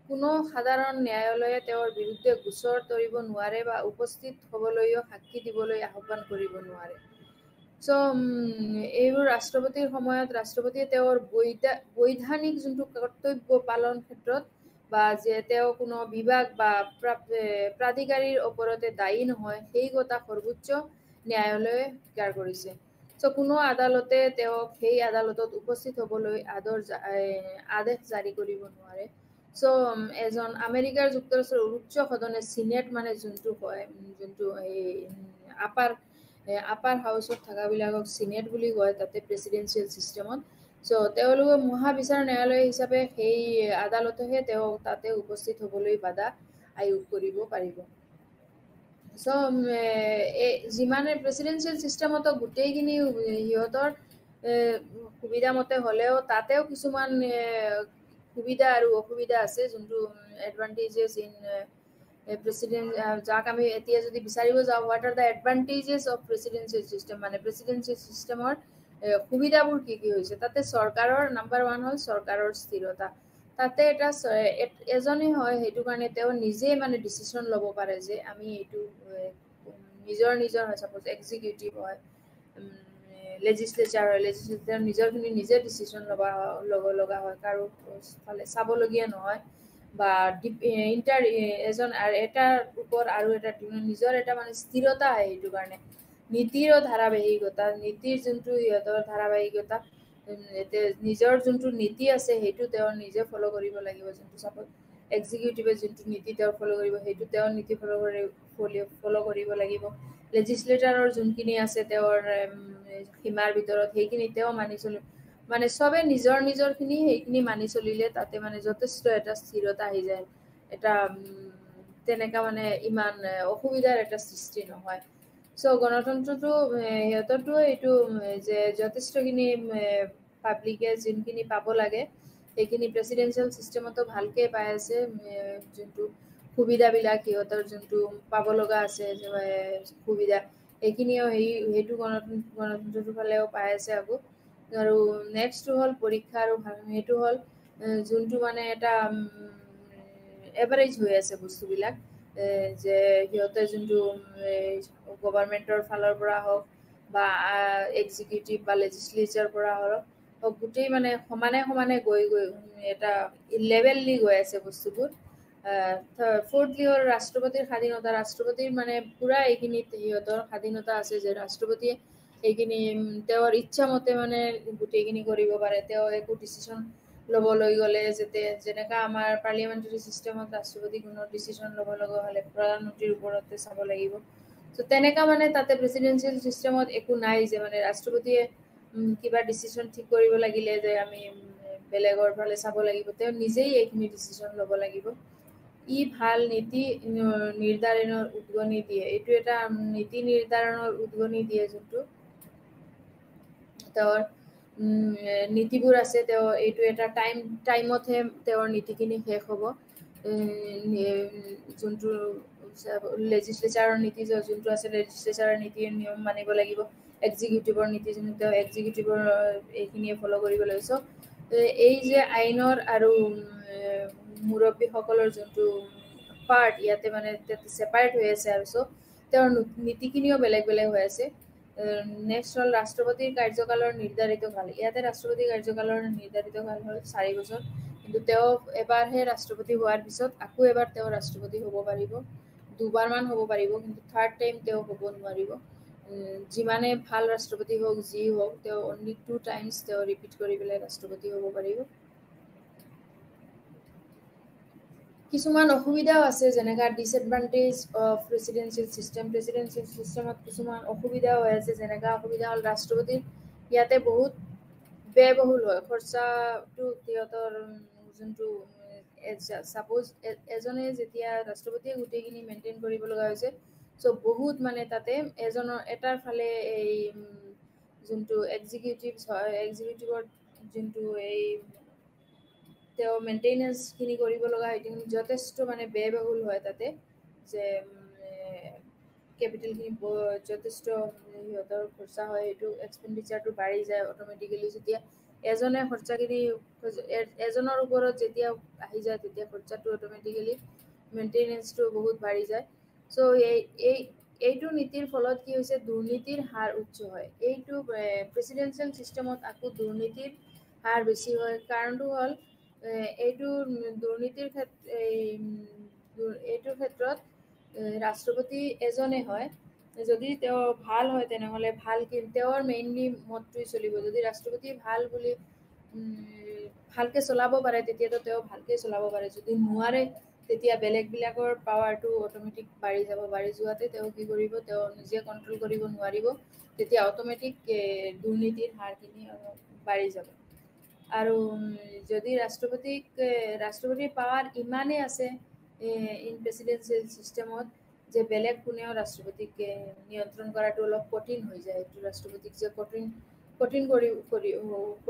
কোনো সাধাৰণ ন্যায়ালয়ে তেওঁৰ বিৰুদ্ধে গোচৰ তৰিব নোৱাৰে বা উপস্থিত হ'বলৈও সাক্ষী দিবলৈ আহ্বান কৰিব নোৱাৰে। চ' এইবোৰ ৰাষ্ট্ৰপতিৰ সময়ত ৰাষ্ট্ৰপতিয়ে তেওঁৰ বৈধানিক যোনটো কৰ্তব্য পালন ক্ষেত্ৰত বা যে তেওঁ কোনো বিভাগ বা প্ৰাধিকাৰীৰ ওপৰতে দায়ী নহয়, সেই কথা সৰ্বোচ্চ ন্যায়ালয়ে স্বীকাৰ কৰিছে। চ' কোনো আদালতে তেওঁক সেই আদালতত উপস্থিত হ'বলৈ আদেশ জাৰি কৰিব নোৱাৰে। চ' এজন আমেৰিকাৰ যুক্তৰাষ্ট্ৰৰ উচ্চ সদনে চিনেট মানে যোনটো হয়, যোনটো এই আপাৰ হাউচত থকাবিলাকক চিনেট বুলি কয় তাতে প্ৰেচিডেঞ্চিয়েল চিষ্টেমত। চ' তেওঁলোকে মহাবিচাৰ ন্যায়ালয় হিচাপে সেই আদালতেহে তেওঁ তাতে উপস্থিত হ'বলৈ বাধা আয়োগ কৰিব পাৰিব। চ' যিমানে প্ৰেচিডেঞ্চিয়েল চিষ্টেমতো গোটেইখিনি সিহঁতৰ সুবিধা মতে হ'লেও তাতেও কিছুমান সুবিধা আৰু অসুবিধা আছে, যোনটো এডভান্টেজেছ ইন প্ৰেচিডেণ্ট, যাক আমি এতিয়া যদি বিচাৰিব যাওঁ what are the advantages of presidential system, মানে প্ৰেচিডেঞ্চিয়েল চিষ্টেমৰ সুবিধাবোৰ কি কি হৈছে। তাতে চৰকাৰৰ নাম্বাৰ 1 হ'ল চৰকাৰৰ স্থিৰতা। তাতে এজনে হয়, সেইটো কাৰণে তেওঁ নিজে মানে ডিচিশ্যন ল'ব পাৰে যে আমি এইটো নিজৰ হয়, চাপ'জ এক্সিকিউটিভ হয়, লেজিছলেচাৰ হয়, লেজিছলেচাৰ নিজৰখিনি নিজে ডিচিশ্যন ল'ব লগা হয়, কাৰো ফালে চাবলগীয়া নহয় বা এটাৰ ওপৰত আৰু এটা নিজৰ এটা মানে স্থিৰতা হয়। সেইটো কাৰণে নীতিৰো ধাৰাবাহিকতা, নীতিৰ যোনটো সিহঁতৰ ধাৰাবাহিকতা, নিজৰ যোনটো নীতি আছে সেইটো তেওঁ নিজে ফ'ল' কৰিব লাগিব। যোনটো চাপ'জ এক্সিকিউটিভে যোনটো নীতি তেওঁ ফ'ল' কৰিব, সেইটো তেওঁৰ নীতি ফ'ল' কৰিব লাগিব। লেজিছলেচাৰৰ যোনখিনি আছে তেওঁৰ সীমাৰ ভিতৰত, সেইখিনি তেওঁ মানি চলিব, মানে চবে নিজৰখিনি সেইখিনি মানি চলিলে তাতে মানে যথেষ্ট এটা স্থিৰতা আহি যায়। এটা তেনেকা মানে ইমান অসুবিধাৰ এটা সৃষ্টি নহয়। চ' গণতন্ত্ৰটো সিহঁতৰতো এইটো যে যথেষ্টখিনি পাব্লিকে যোনখিনি পাব লাগে সেইখিনি প্ৰেচিডেঞ্চিয়েল চিষ্টেমতো ভালকে পাই আছে। যোনটো সুবিধাবিলাক সিহঁতৰ যোনটো পাব লগা আছে সুবিধা, সেইখিনিও সেইটো গণতন্ত্ৰটোৰ ফালেও পাই আছে আকৌ। আৰু নেক্সটটো হ'ল পৰীক্ষা আৰু সেইটো হ'ল যোনটো মানে এটা এভাৰেজ হৈ আছে বস্তুবিলাক, যে সিহঁতে যোনটো গভাৰ্মেণ্টৰ ফালৰ পৰা হওক বা এক্সিকিউটিভ বা লেজিছলেচাৰ পৰা হওক, গোটেই মানে সমানে গৈ এটা লেভেল দি গৈ আছে বস্তুবোৰ। ফ'ৰ্থলি হ'ল ৰাষ্ট্ৰপতিৰ স্বাধীনতা। ৰাষ্ট্ৰপতিৰ মানে পুৰা এইখিনিত সিহঁতৰ স্বাধীনতা আছে যে ৰাষ্ট্ৰপতিয়ে এইখিনি তেওঁৰ ইচ্ছা মতে মানে গোটেইখিনি কৰিব পাৰে। তেওঁ একো ডিচিশ্যন ল'বলৈ গ'লে যেনেকা আমাৰ পাৰ্লিয়ামেণ্টাৰী চিষ্টেমত ৰাষ্ট্ৰপতি কোনো ডিচিশ্যন ল'ব লগা হ'লে প্ৰধানমন্ত্ৰীৰ ওপৰতে চাব লাগিব। চ' তেনেকা মানে তাতে প্ৰেচিডেঞ্চিয়েল চিষ্টেমত একো নাই যে মানে ৰাষ্ট্ৰপতিয়ে কিবা ডিচিশ্যন ঠিক কৰিব লাগিলে যে আমি বেলেগৰ ফালে চাব লাগিব, তেওঁ নিজেই এইখিনি ডিচিশ্যন ল'ব লাগিব। ই ভাল নীতি নিৰ্ধাৰণৰ উদগনি দিয়ে। এইটো এটা নীতি নিৰ্ধাৰণৰ উদগনি দিয়ে, যোনটো তেওঁৰ নীতিবোৰ আছে। তেওঁ এইটো এটা টাইমতহে তেওঁৰ নীতিখিনি শেষ হ'ব। যোনটো লেজিছলেচাৰৰ নীতি যোনটো আছে, লেজিছলেচাৰৰ নীতি নিয়ম মানিব লাগিব। এক্সিকিউটিভৰ নীতি যোনটো এক্সিকিউটিভৰ এইখিনিয়ে ফ'ল' কৰিব লাগিব। চ' এই যে আইনৰ আৰু মুৰব্বীসকলৰ যোনটো পাৰ্ট ইয়াতে মানে ছেপাৰেট হৈ আছে, আৰু চ' তেওঁৰ নীতিখিনিও বেলেগ হৈ আছে। নেক্সট হ'ল ৰাষ্ট্ৰপতিৰ কাৰ্যকালৰ নিৰ্ধাৰিত কাল। ইয়াতে ৰাষ্ট্ৰপতিৰ কাৰ্যকালৰ নিৰ্ধাৰিত কাল হ'ল 4 বছৰ, কিন্তু তেওঁ এবাৰহে ৰাষ্ট্ৰপতি হোৱাৰ পিছত আকৌ এবাৰ তেওঁ ৰাষ্ট্ৰপতি হ'ব পাৰিব, 2বাৰমান হ'ব পাৰিব, কিন্তু থাৰ্ড টাইম তেওঁ হ'ব নোৱাৰিব। যিমানে ভাল ৰাষ্ট্ৰপতি হওক যি হওক তেওঁ অনলি 2 টাইমছ তেওঁ ৰিপিট কৰি পেলাই ৰাষ্ট্ৰপতি হ'ব পাৰিব। কিছুমান অসুবিধাও আছে, যেনেকা ডিসএডভান্টেজ অফ প্ৰেসিডেন্সিয়েল সিস্টেমত কিছুমান অসুবিধাও হৈ আছে। যেনেকা অসুবিধা হ'ল ৰাষ্ট্ৰপতিৰ ইয়াতে বহুত ব্যয়বহুল হয়, খৰচাটো সিহঁতৰ যোনটো সাপোজ এজনে যেতিয়া ৰাষ্ট্ৰপতিয়ে গোটেইখিনি মেইনটেইন কৰিব লগা হৈছে, চ' বহুত মানে তাতে এজনৰ এটাৰ ফালে এই যোনটো এক্সিকিউটিভছ হয়, এক্সিকিউটিভৰ যোনটো এই তেওঁ মেইনটেনেন্সখিনি কৰিব লগা হয়, যথেষ্ট মানে ব্যয়বহুল হয় তাতে, যে কেপিটেলখিনি যথেষ্ট সিহঁতৰ খৰচা হয়, সেইটো এক্সপেণ্ডিচাৰটো বাঢ়ি যায় অট'মেটিকেলি। যেতিয়া এজনে খৰচাখিনি এজনৰ ওপৰত যেতিয়া আহি যায় তেতিয়া খৰচাটো অট'মেটিকেলি মেইনটেনেন্সটো বহুত বাঢ়ি যায়। চ' এইটো নীতিৰ ফলত কি হৈছে, দুৰ্নীতিৰ হাৰ উচ্চ হয়। এইটো প্ৰেচিডেন্সিয়েল চিষ্টেমত আকৌ দুৰ্নীতিৰ হাৰ বেছি হয়। কাৰণটো হ'ল এইটো দুৰ্নীতিৰ এইটোৰ ক্ষেত্ৰত ৰাষ্ট্ৰপতি এজনে হয়। যদি তেওঁ ভাল হয় তেনেহ'লে ভাল, তেওঁৰ মেইনলি মতটোৱে চলিব। যদি ৰাষ্ট্ৰপতি ভাল বুলি ভালকে চলাব পাৰে তেতিয়াতো তেওঁ ভালকে চলাব পাৰে, যদি নোৱাৰে তেতিয়া বেলেগবিলাকৰ পাৱাৰটো অট'মেটিক বাঢ়ি যাব। বাঢ়ি যোৱাতে তেওঁ কি কৰিব, তেওঁ নিজে কণ্ট্ৰল কৰিব নোৱাৰিব, তেতিয়া অট'মেটিক দুৰ্নীতিৰ হাৰখিনি বাঢ়ি যাব। আৰু যদি ৰাষ্ট্ৰপতিৰ পাৱাৰ ইমানেই আছে ইন প্ৰেচিডেন্সিয়েল চিষ্টেমত যে বেলেগ কোনেও ৰাষ্ট্ৰপতিক নিয়ন্ত্ৰণ কৰাটো অলপ কঠিন হৈ যায়। এইটো ৰাষ্ট্ৰপতিক যে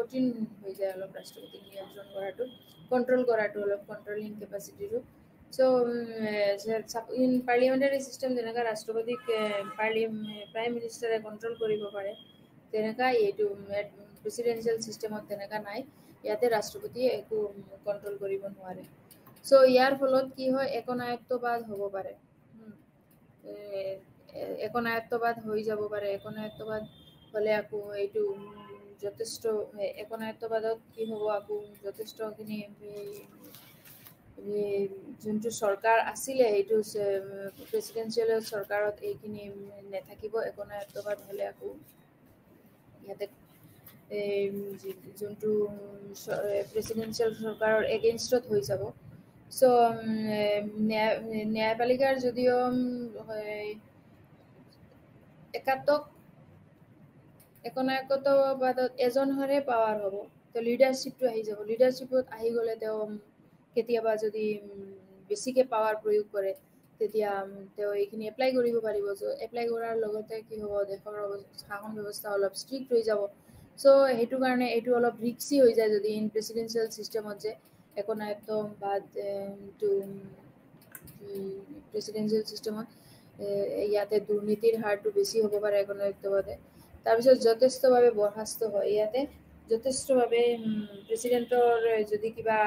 কঠিন হৈ যায় অলপ ৰাষ্ট্ৰপতিক নিয়ন্ত্ৰণ কৰাটো, কণ্ট্ৰল কৰাটো, অলপ কণ্ট্ৰলিং কেপাচিটিটো। চ' ইন পাৰ্লিয়ামেণ্টাৰী চিষ্টেম যেনেকৈ ৰাষ্ট্ৰপতিক প্ৰাইম মিনিষ্টাৰে কণ্ট্ৰল কৰিব পাৰে, তেনেকা এইটো প্ৰেচিডেন্সিয়েল চিষ্টেমত তেনেকা নাই। ইয়াতে ৰাষ্ট্ৰপতিয়ে একো কণ্ট্ৰল কৰিব নোৱাৰে। চ' ইয়াৰ ফলত কি হয়, একনায়ত্ববাদ হ'ব পাৰে, একনায়ত্ববাদ হৈ যাব পাৰে। একনায়ত্ববাদ হ'লে আকৌ এইটো যথেষ্ট একনায়ত্ববাদত কি হ'ব, আকৌ যথেষ্টখিনি যোনটো চৰকাৰ আছিলে সেইটো প্ৰেচিডেন্সিয়েল চৰকাৰত এইখিনি নাথাকিব। একনায়ত্ববাদ হ'লে আকৌ ইয়াতে যোনটো প্ৰেচিডেন্সিয়েল চৰকাৰৰ এগেইনষ্টত হৈ যাব। চ' ন্যায়পালিকাৰ যদিও একনায়কত্ববাদত এজনৰহে পাৱাৰ হ'ব, তো লিডাৰশ্বিপটো আহি যাব। লিডাৰশ্বিপত আহি গ'লে তেওঁ কেতিয়াবা যদি বেছিকৈ পাৱাৰ প্ৰয়োগ কৰে, তেতিয়া তেওঁ এইখিনি এপ্লাই কৰিব পাৰিব। এপ্লাই কৰাৰ লগতে কি হ'ব, দেশৰ শাসন ব্যৱস্থা অলপ ষ্ট্ৰিক্ট হৈ যাব। চ' সেইটো কাৰণে এইটো অলপ ৰিক্সি হৈ যায় যদি ইন প্ৰেচিডেন্সিয়েল চিষ্টেমত যে একনায়ত্ববাদ প্ৰেচিডেন্সিয়েল চিষ্টেমত ইয়াতে দুৰ্নীতিৰ হাৰটো বেছি হ'ব পাৰে একনায়ত্ববাদে। তাৰপিছত যথেষ্টভাৱে বৰ্খাস্ত হয়। ইয়াতে যথেষ্টভাৱে প্ৰেচিডেণ্টৰ যদি কিবা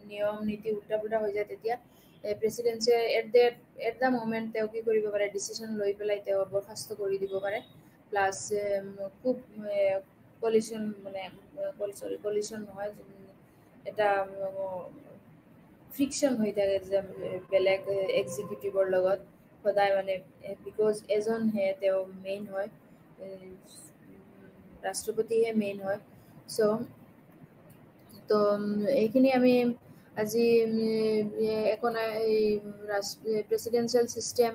নিয়ম নীতি উল্টা পুল্টা হৈ যায়, তেতিয়া প্ৰেচিডেন্সিয়ে এট দ্য মমেণ্ট তেওঁ কি কৰিব পাৰে, ডিচিশ্যন লৈ পেলাই তেওঁ বৰ্খাস্ত কৰি দিব পাৰে। প্লাছ খুব কলিশ্যন নহয়, এটা ফ্ৰিকশ্যন হৈ থাকে যে বেলেগ এক্সিকিউটিভৰ লগত সদায়, মানে বিকজ এজনহে তেওঁ মেইন হয়, ৰাষ্ট্ৰপতিহে মেইন হয়। চ' তো এইখিনি আমি আজি প্ৰেচিডেন্সিয়েল চিষ্টেম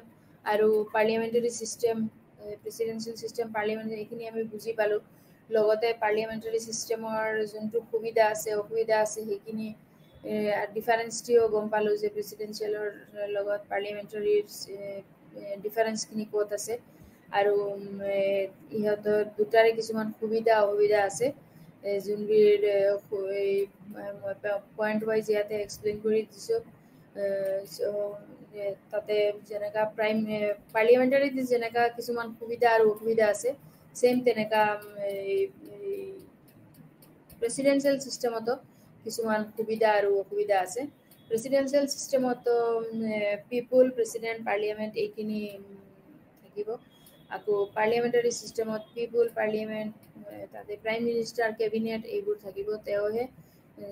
আৰু parliamentary system, presidential system, parliamentary, এইখিনি আমি বুজি পালোঁ। লগতে পাৰ্লিয়ামেণ্টাৰী চিষ্টেমৰ যোনটো সুবিধা আছে অসুবিধা আছে সেইখিনি ডিফাৰেঞ্চটিও গম পালোঁ, যে প্ৰেচিডেন্সিয়েলৰ লগত পাৰ্লিয়ামেণ্টাৰীৰ ডিফাৰেঞ্চখিনি ক'ত আছে, আৰু ইহঁতৰ দুটাৰে কিছুমান সুবিধা অসুবিধা আছে, যোনবিধ পইণ্ট ৱাইজ ইয়াতে এক্সপ্লেইন কৰি দিছোঁ। তাতে যেনেকা পাৰ্লিয়ামেণ্টাৰীত যেনেকা কিছুমান সুবিধা আৰু অসুবিধা আছে, ছেইম তেনেকা প্ৰেচিডেন্সিয়েল চিষ্টেমতো কিছুমান সুবিধা আৰু অসুবিধা আছে। প্ৰেচিডেন্সিয়েল চিষ্টেমতো পিপুল, প্ৰেচিডেণ্ট, পাৰ্লিয়ামেণ্ট এইখিনি থাকিব। আকৌ পাৰ্লিয়ামেণ্টাৰী চিষ্টেমত পিপুল, পাৰ্লিয়ামেণ্ট, তাতে প্ৰাইম মিনিষ্টাৰ, কেবিনেট এইবোৰ থাকিব, তেওঁহে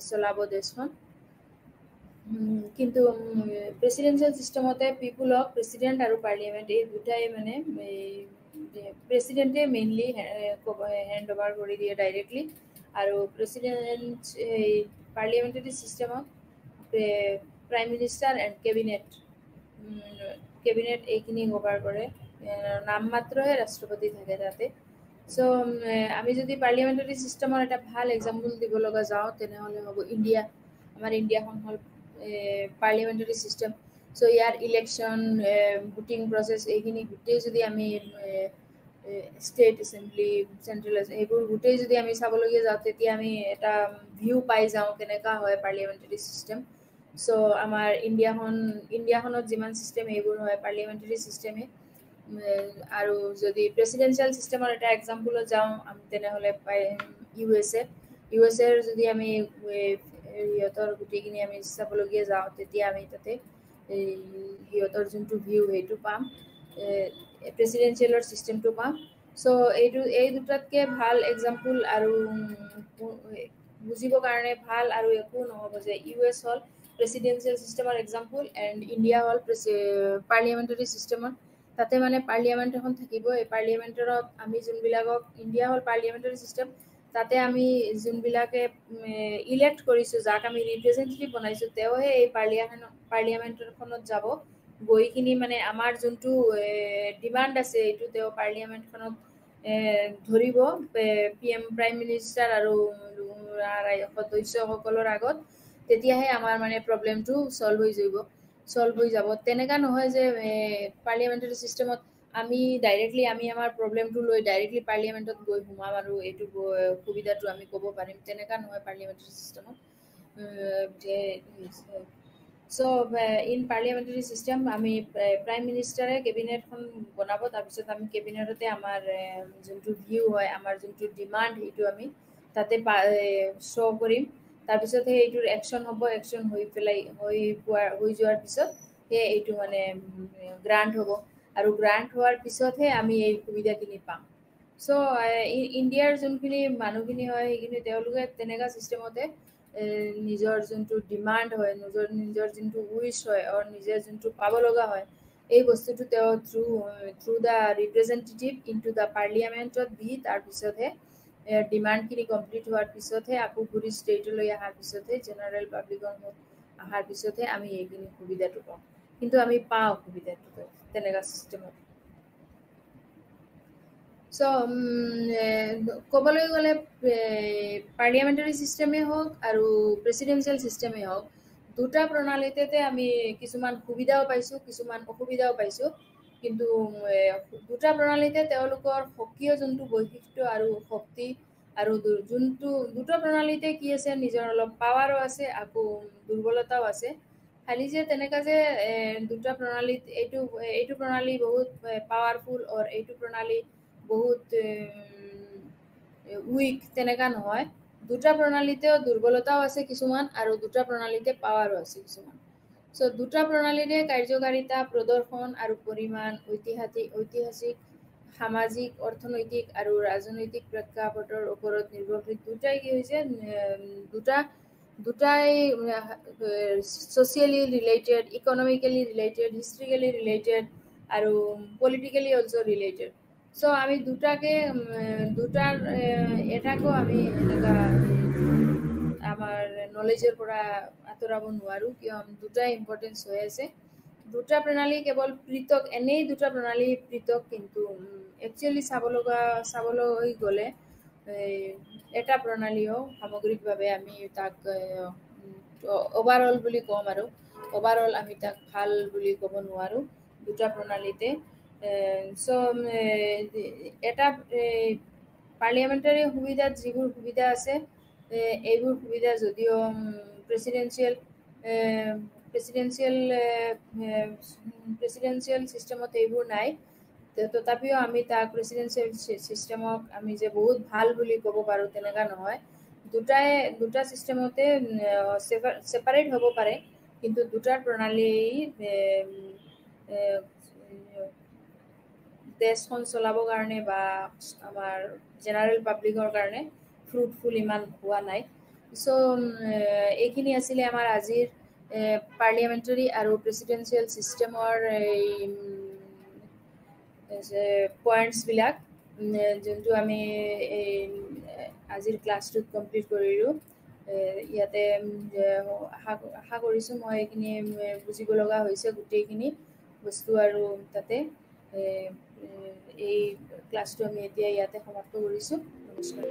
চলাব দেশখন। কিন্তু প্ৰেচিডেঞ্চিয়েল ছিষ্টেমতে পিপুলক প্ৰেচিডেণ্ট আৰু পাৰ্লিয়ামেণ্ট এই দুটাই মানে প্ৰেচিডেণ্টে মেইনলি হেণ্ড অভাৰ কৰি দিয়ে ডাইৰেক্টলি, আৰু প্ৰেচিডেণ্ট এই পাৰ্লিয়ামেণ্টাৰী ছিষ্টেমক প্ৰাইম মিনিষ্টাৰ এণ্ড কেবিনেট এইখিনি কভাৰ কৰে। নামমাত্ৰহে ৰাষ্ট্ৰপতি থাকে তাতে। চ' আমি যদি পাৰ্লিয়ামেণ্টাৰী ছিষ্টেমৰ এটা ভাল এক্সাম্পল দিব লগা যাওঁ তেনেহ'লে হ'ব ইণ্ডিয়া। আমাৰ ইণ্ডিয়াখন হ'ল পাৰ্লিয়ামেণ্টাৰী ছিষ্টেম। চ' ইয়াৰ ইলেকশ্যন, ভোটিং প্ৰচেছ এইখিনি গোটেই যদি আমি ষ্টেট এছেম্বলি, চেণ্ট্ৰেল এইবোৰ গোটেই যদি আমি চাবলগীয়া যাওঁ তেতিয়া আমি এটা ভিউ পাই যাওঁ কেনেকুৱা হয় পাৰ্লিয়ামেণ্টাৰী ছিষ্টেম। চ' আমাৰ ইণ্ডিয়াখনত যিমান ছিষ্টেম এইবোৰ হয় পাৰ্লিয়ামেণ্টাৰী ছিষ্টেমে। আৰু যদি প্ৰেচিডেঞ্চিয়েল ছিষ্টেমৰ এটা এক্সাম্পলত যাওঁ তেনেহ'লে ইউ এছ এৰ যদি আমি সিহঁতৰ গোটেইখিনি আমি চাবলগীয়া যাওঁ তেতিয়া আমি তাতে সিহঁতৰ যোনটো ভিউ সেইটো পাম, প্ৰেচিডেঞ্চিয়েলৰ ছিষ্টেমটো পাম। চ' এই দুটাতকৈ ভাল এক্সাম্পল আৰু বুজিবৰ কাৰণে ভাল আৰু একো নহ'ব যে ইউ এছ হ'ল প্ৰেচিডেঞ্চিয়েল ছিষ্টেমৰ এক্সাম্পল এণ্ড ইণ্ডিয়া হ'ল পাৰ্লিয়ামেণ্টাৰী ছিষ্টেমৰ। তাতে মানে পাৰ্লিয়ামেণ্ট এখন থাকিব, এই পাৰ্লিয়ামেণ্টত আমি যোনবিলাকক, ইণ্ডিয়া হ'ল পাৰ্লিয়ামেণ্টাৰী ছিষ্টেম, তাতে আমি যোনবিলাকে ইলেক্ট কৰিছোঁ, যাক আমি ৰিপ্ৰেজেণ্টেটিভ বনাইছোঁ, তেওঁহে এই পাৰ্লিয়ামেণ্টখনত যাব, গৈ কিনি মানে আমাৰ যোনটো ডিমাণ্ড আছে এইটো তেওঁ পাৰ্লিয়ামেণ্টখনত ধৰিব প্ৰাইম মিনিষ্টাৰ আৰু সদস্যসকলৰ আগত, তেতিয়াহে আমাৰ মানে প্ৰব্লেমটো ছল্ভ হৈ যাব। তেনেকুৱা নহয় যে পাৰ্লিয়ামেণ্টাৰী ছিষ্টেমত আমি ডাইৰেক্টলি আমাৰ প্ৰব্লেমটো লৈ ডাইৰেক্টলি পাৰ্লিয়ামেণ্টত গৈ সোমাম আৰু এইটো সুবিধাটো আমি ক'ব পাৰিম, তেনেকুৱা নহয় পাৰ্লিয়ামেণ্টাৰী ছিষ্টেমত। চ' ইন পাৰ্লিয়ামেণ্টাৰী ছিষ্টেম আমি প্ৰাইম মিনিষ্টাৰে কেবিনেটখন বনাব, তাৰপিছত আমি কেবিনেটতে আমাৰ যোনটো ভিউ হয়, আমাৰ যোনটো ডিমাণ্ড সেইটো আমি তাতে শ্ব' কৰিম। তাৰপিছতহে এইটোৰ একশ্যন হ'ব, একশ্যন হৈ যোৱাৰ পিছত এইটো মানে গ্ৰাণ্ট হ'ব, আৰু গ্ৰাণ্ট হোৱাৰ পিছতহে আমি এই সুবিধাখিনি পাম। চ' ইণ্ডিয়াৰ যোনখিনি মানুহখিনি হয় সেইখিনি তেওঁলোকে তেনেকুৱা ছিষ্টেমতে নিজৰ যোনটো ডিমাণ্ড হয়, নিজৰ যোনটো উইচ হয়, নিজে যোনটো পাব লগা হয়, এই বস্তুটো তেওঁ through the representative into the পাৰ্লিয়ামেণ্টত দি তাৰপিছতহে ডিমাণ্ডখিনি কমপ্লিট হোৱাৰ পিছতহে আকৌ ঘূৰি ষ্টেটলৈ অহাৰ পিছতহে জেনেৰেল পাব্লিকৰ অহাৰ পিছতহে আমি এইখিনি সুবিধাটো পাওঁ। কিন্তু আমি পাওঁ সুবিধাটো তেনেকুৱা ছিষ্টেমত। চ' ক'বলৈ গ'লে পাৰ্লিয়ামেণ্টাৰী ছিষ্টেমেই হওক আৰু প্ৰেচিডেঞ্চিয়েল ছিষ্টেমেই হওক, দুটা প্ৰণালীতে আমি কিছুমান সুবিধাও পাইছোঁ, কিছুমান অসুবিধাও পাইছোঁ। কিন্তু দুটা প্ৰণালীতে তেওঁলোকৰ স্বকীয় যোনটো বৈশিষ্ট্য আৰু শক্তি আৰু দুটা প্ৰণালীতে কি আছে, নিজৰ অলপ পাৱাৰো আছে, আকৌ দুৰ্বলতাও আছে। খালি যে তেনেকুৱা যে দুটা প্ৰণালীত এইটো প্ৰণালী বহুত পাৱাৰফুল এইটো প্ৰণালী বহুত উইক, তেনেকুৱা নহয়। দুটা প্ৰণালীতেও দুৰ্বলতাও আছে কিছুমান, আৰু দুটা প্ৰণালীতে পাৱাৰো আছে কিছুমান। চ' দুটা প্ৰণালীৰে কাৰ্যকাৰিতা, প্ৰদৰ্শন আৰু পৰিমাণ, ঐতিহাসিক, সামাজিক, অৰ্থনৈতিক আৰু ৰাজনৈতিক প্ৰেক্ষাপটৰ ওপৰত নিৰ্ভৰশীল। দুটাই কি হৈছে, দুটাই socially related, economically related, historically related আৰু পলিটিকেলি অলছ' ৰিলেটেড। চ' আমি দুটাৰ এটাকো আমি এনেকুৱা আমাৰ নলেজৰ পৰা আঁতৰাব নোৱাৰোঁ, কিয় দুটাই ইম্পৰ্টেঞ্চ হৈ আছে। দুটা প্ৰণালী কেৱল পৃথক, এনেই দুটা প্ৰণালী পৃথক, কিন্তু একচুৱেলি চাবলৈ গ'লে এটা প্ৰণালীও সামগ্ৰিকভাৱে আমি তাক অভাৰঅল বুলি ক'ম, আৰু অভাৰঅল আমি তাক ভাল বুলি ক'ব নোৱাৰোঁ দুটা প্ৰণালীতে। চ' এটা পাৰ্লিয়ামেণ্টাৰী সুবিধাত যিবোৰ সুবিধা আছে, এইবোৰ সুবিধা যদিও প্ৰেচিডেঞ্চিয়েল ছিষ্টেমত এইবোৰ নাই, তথাপিও আমি তাক প্ৰেচিডেঞ্চিয়েল ছিষ্টেমক আমি যে বহুত ভাল বুলি ক'ব পাৰোঁ তেনেকুৱা নহয়। দুটা ছিষ্টেমতে ছেপাৰেট হ'ব পাৰে, কিন্তু দুটাৰ প্ৰণালী দেশখন চলাবৰ কাৰণে বা আমাৰ জেনেৰেল পাব্লিকৰ কাৰণে ফ্ৰুটফুল ইমান হোৱা নাই। চ' এইখিনি আছিলে আমাৰ আজিৰ পাৰ্লিয়ামেণ্টাৰী আৰু প্ৰেচিডেঞ্চিয়েল ছিষ্টেমৰ পইণ্টছবিলাক যোনটো আমি আজিৰ ক্লাছটোত কমপ্লিট কৰিলোঁ ইয়াতে আশা কৰিছোঁ মই এইখিনি বুজিব লগা হৈছে গোটেইখিনি বস্তু আৰু তাতে এই ক্লাছটো আমি এতিয়া ইয়াতে সমাপ্ত কৰিছোঁ নমস্কাৰ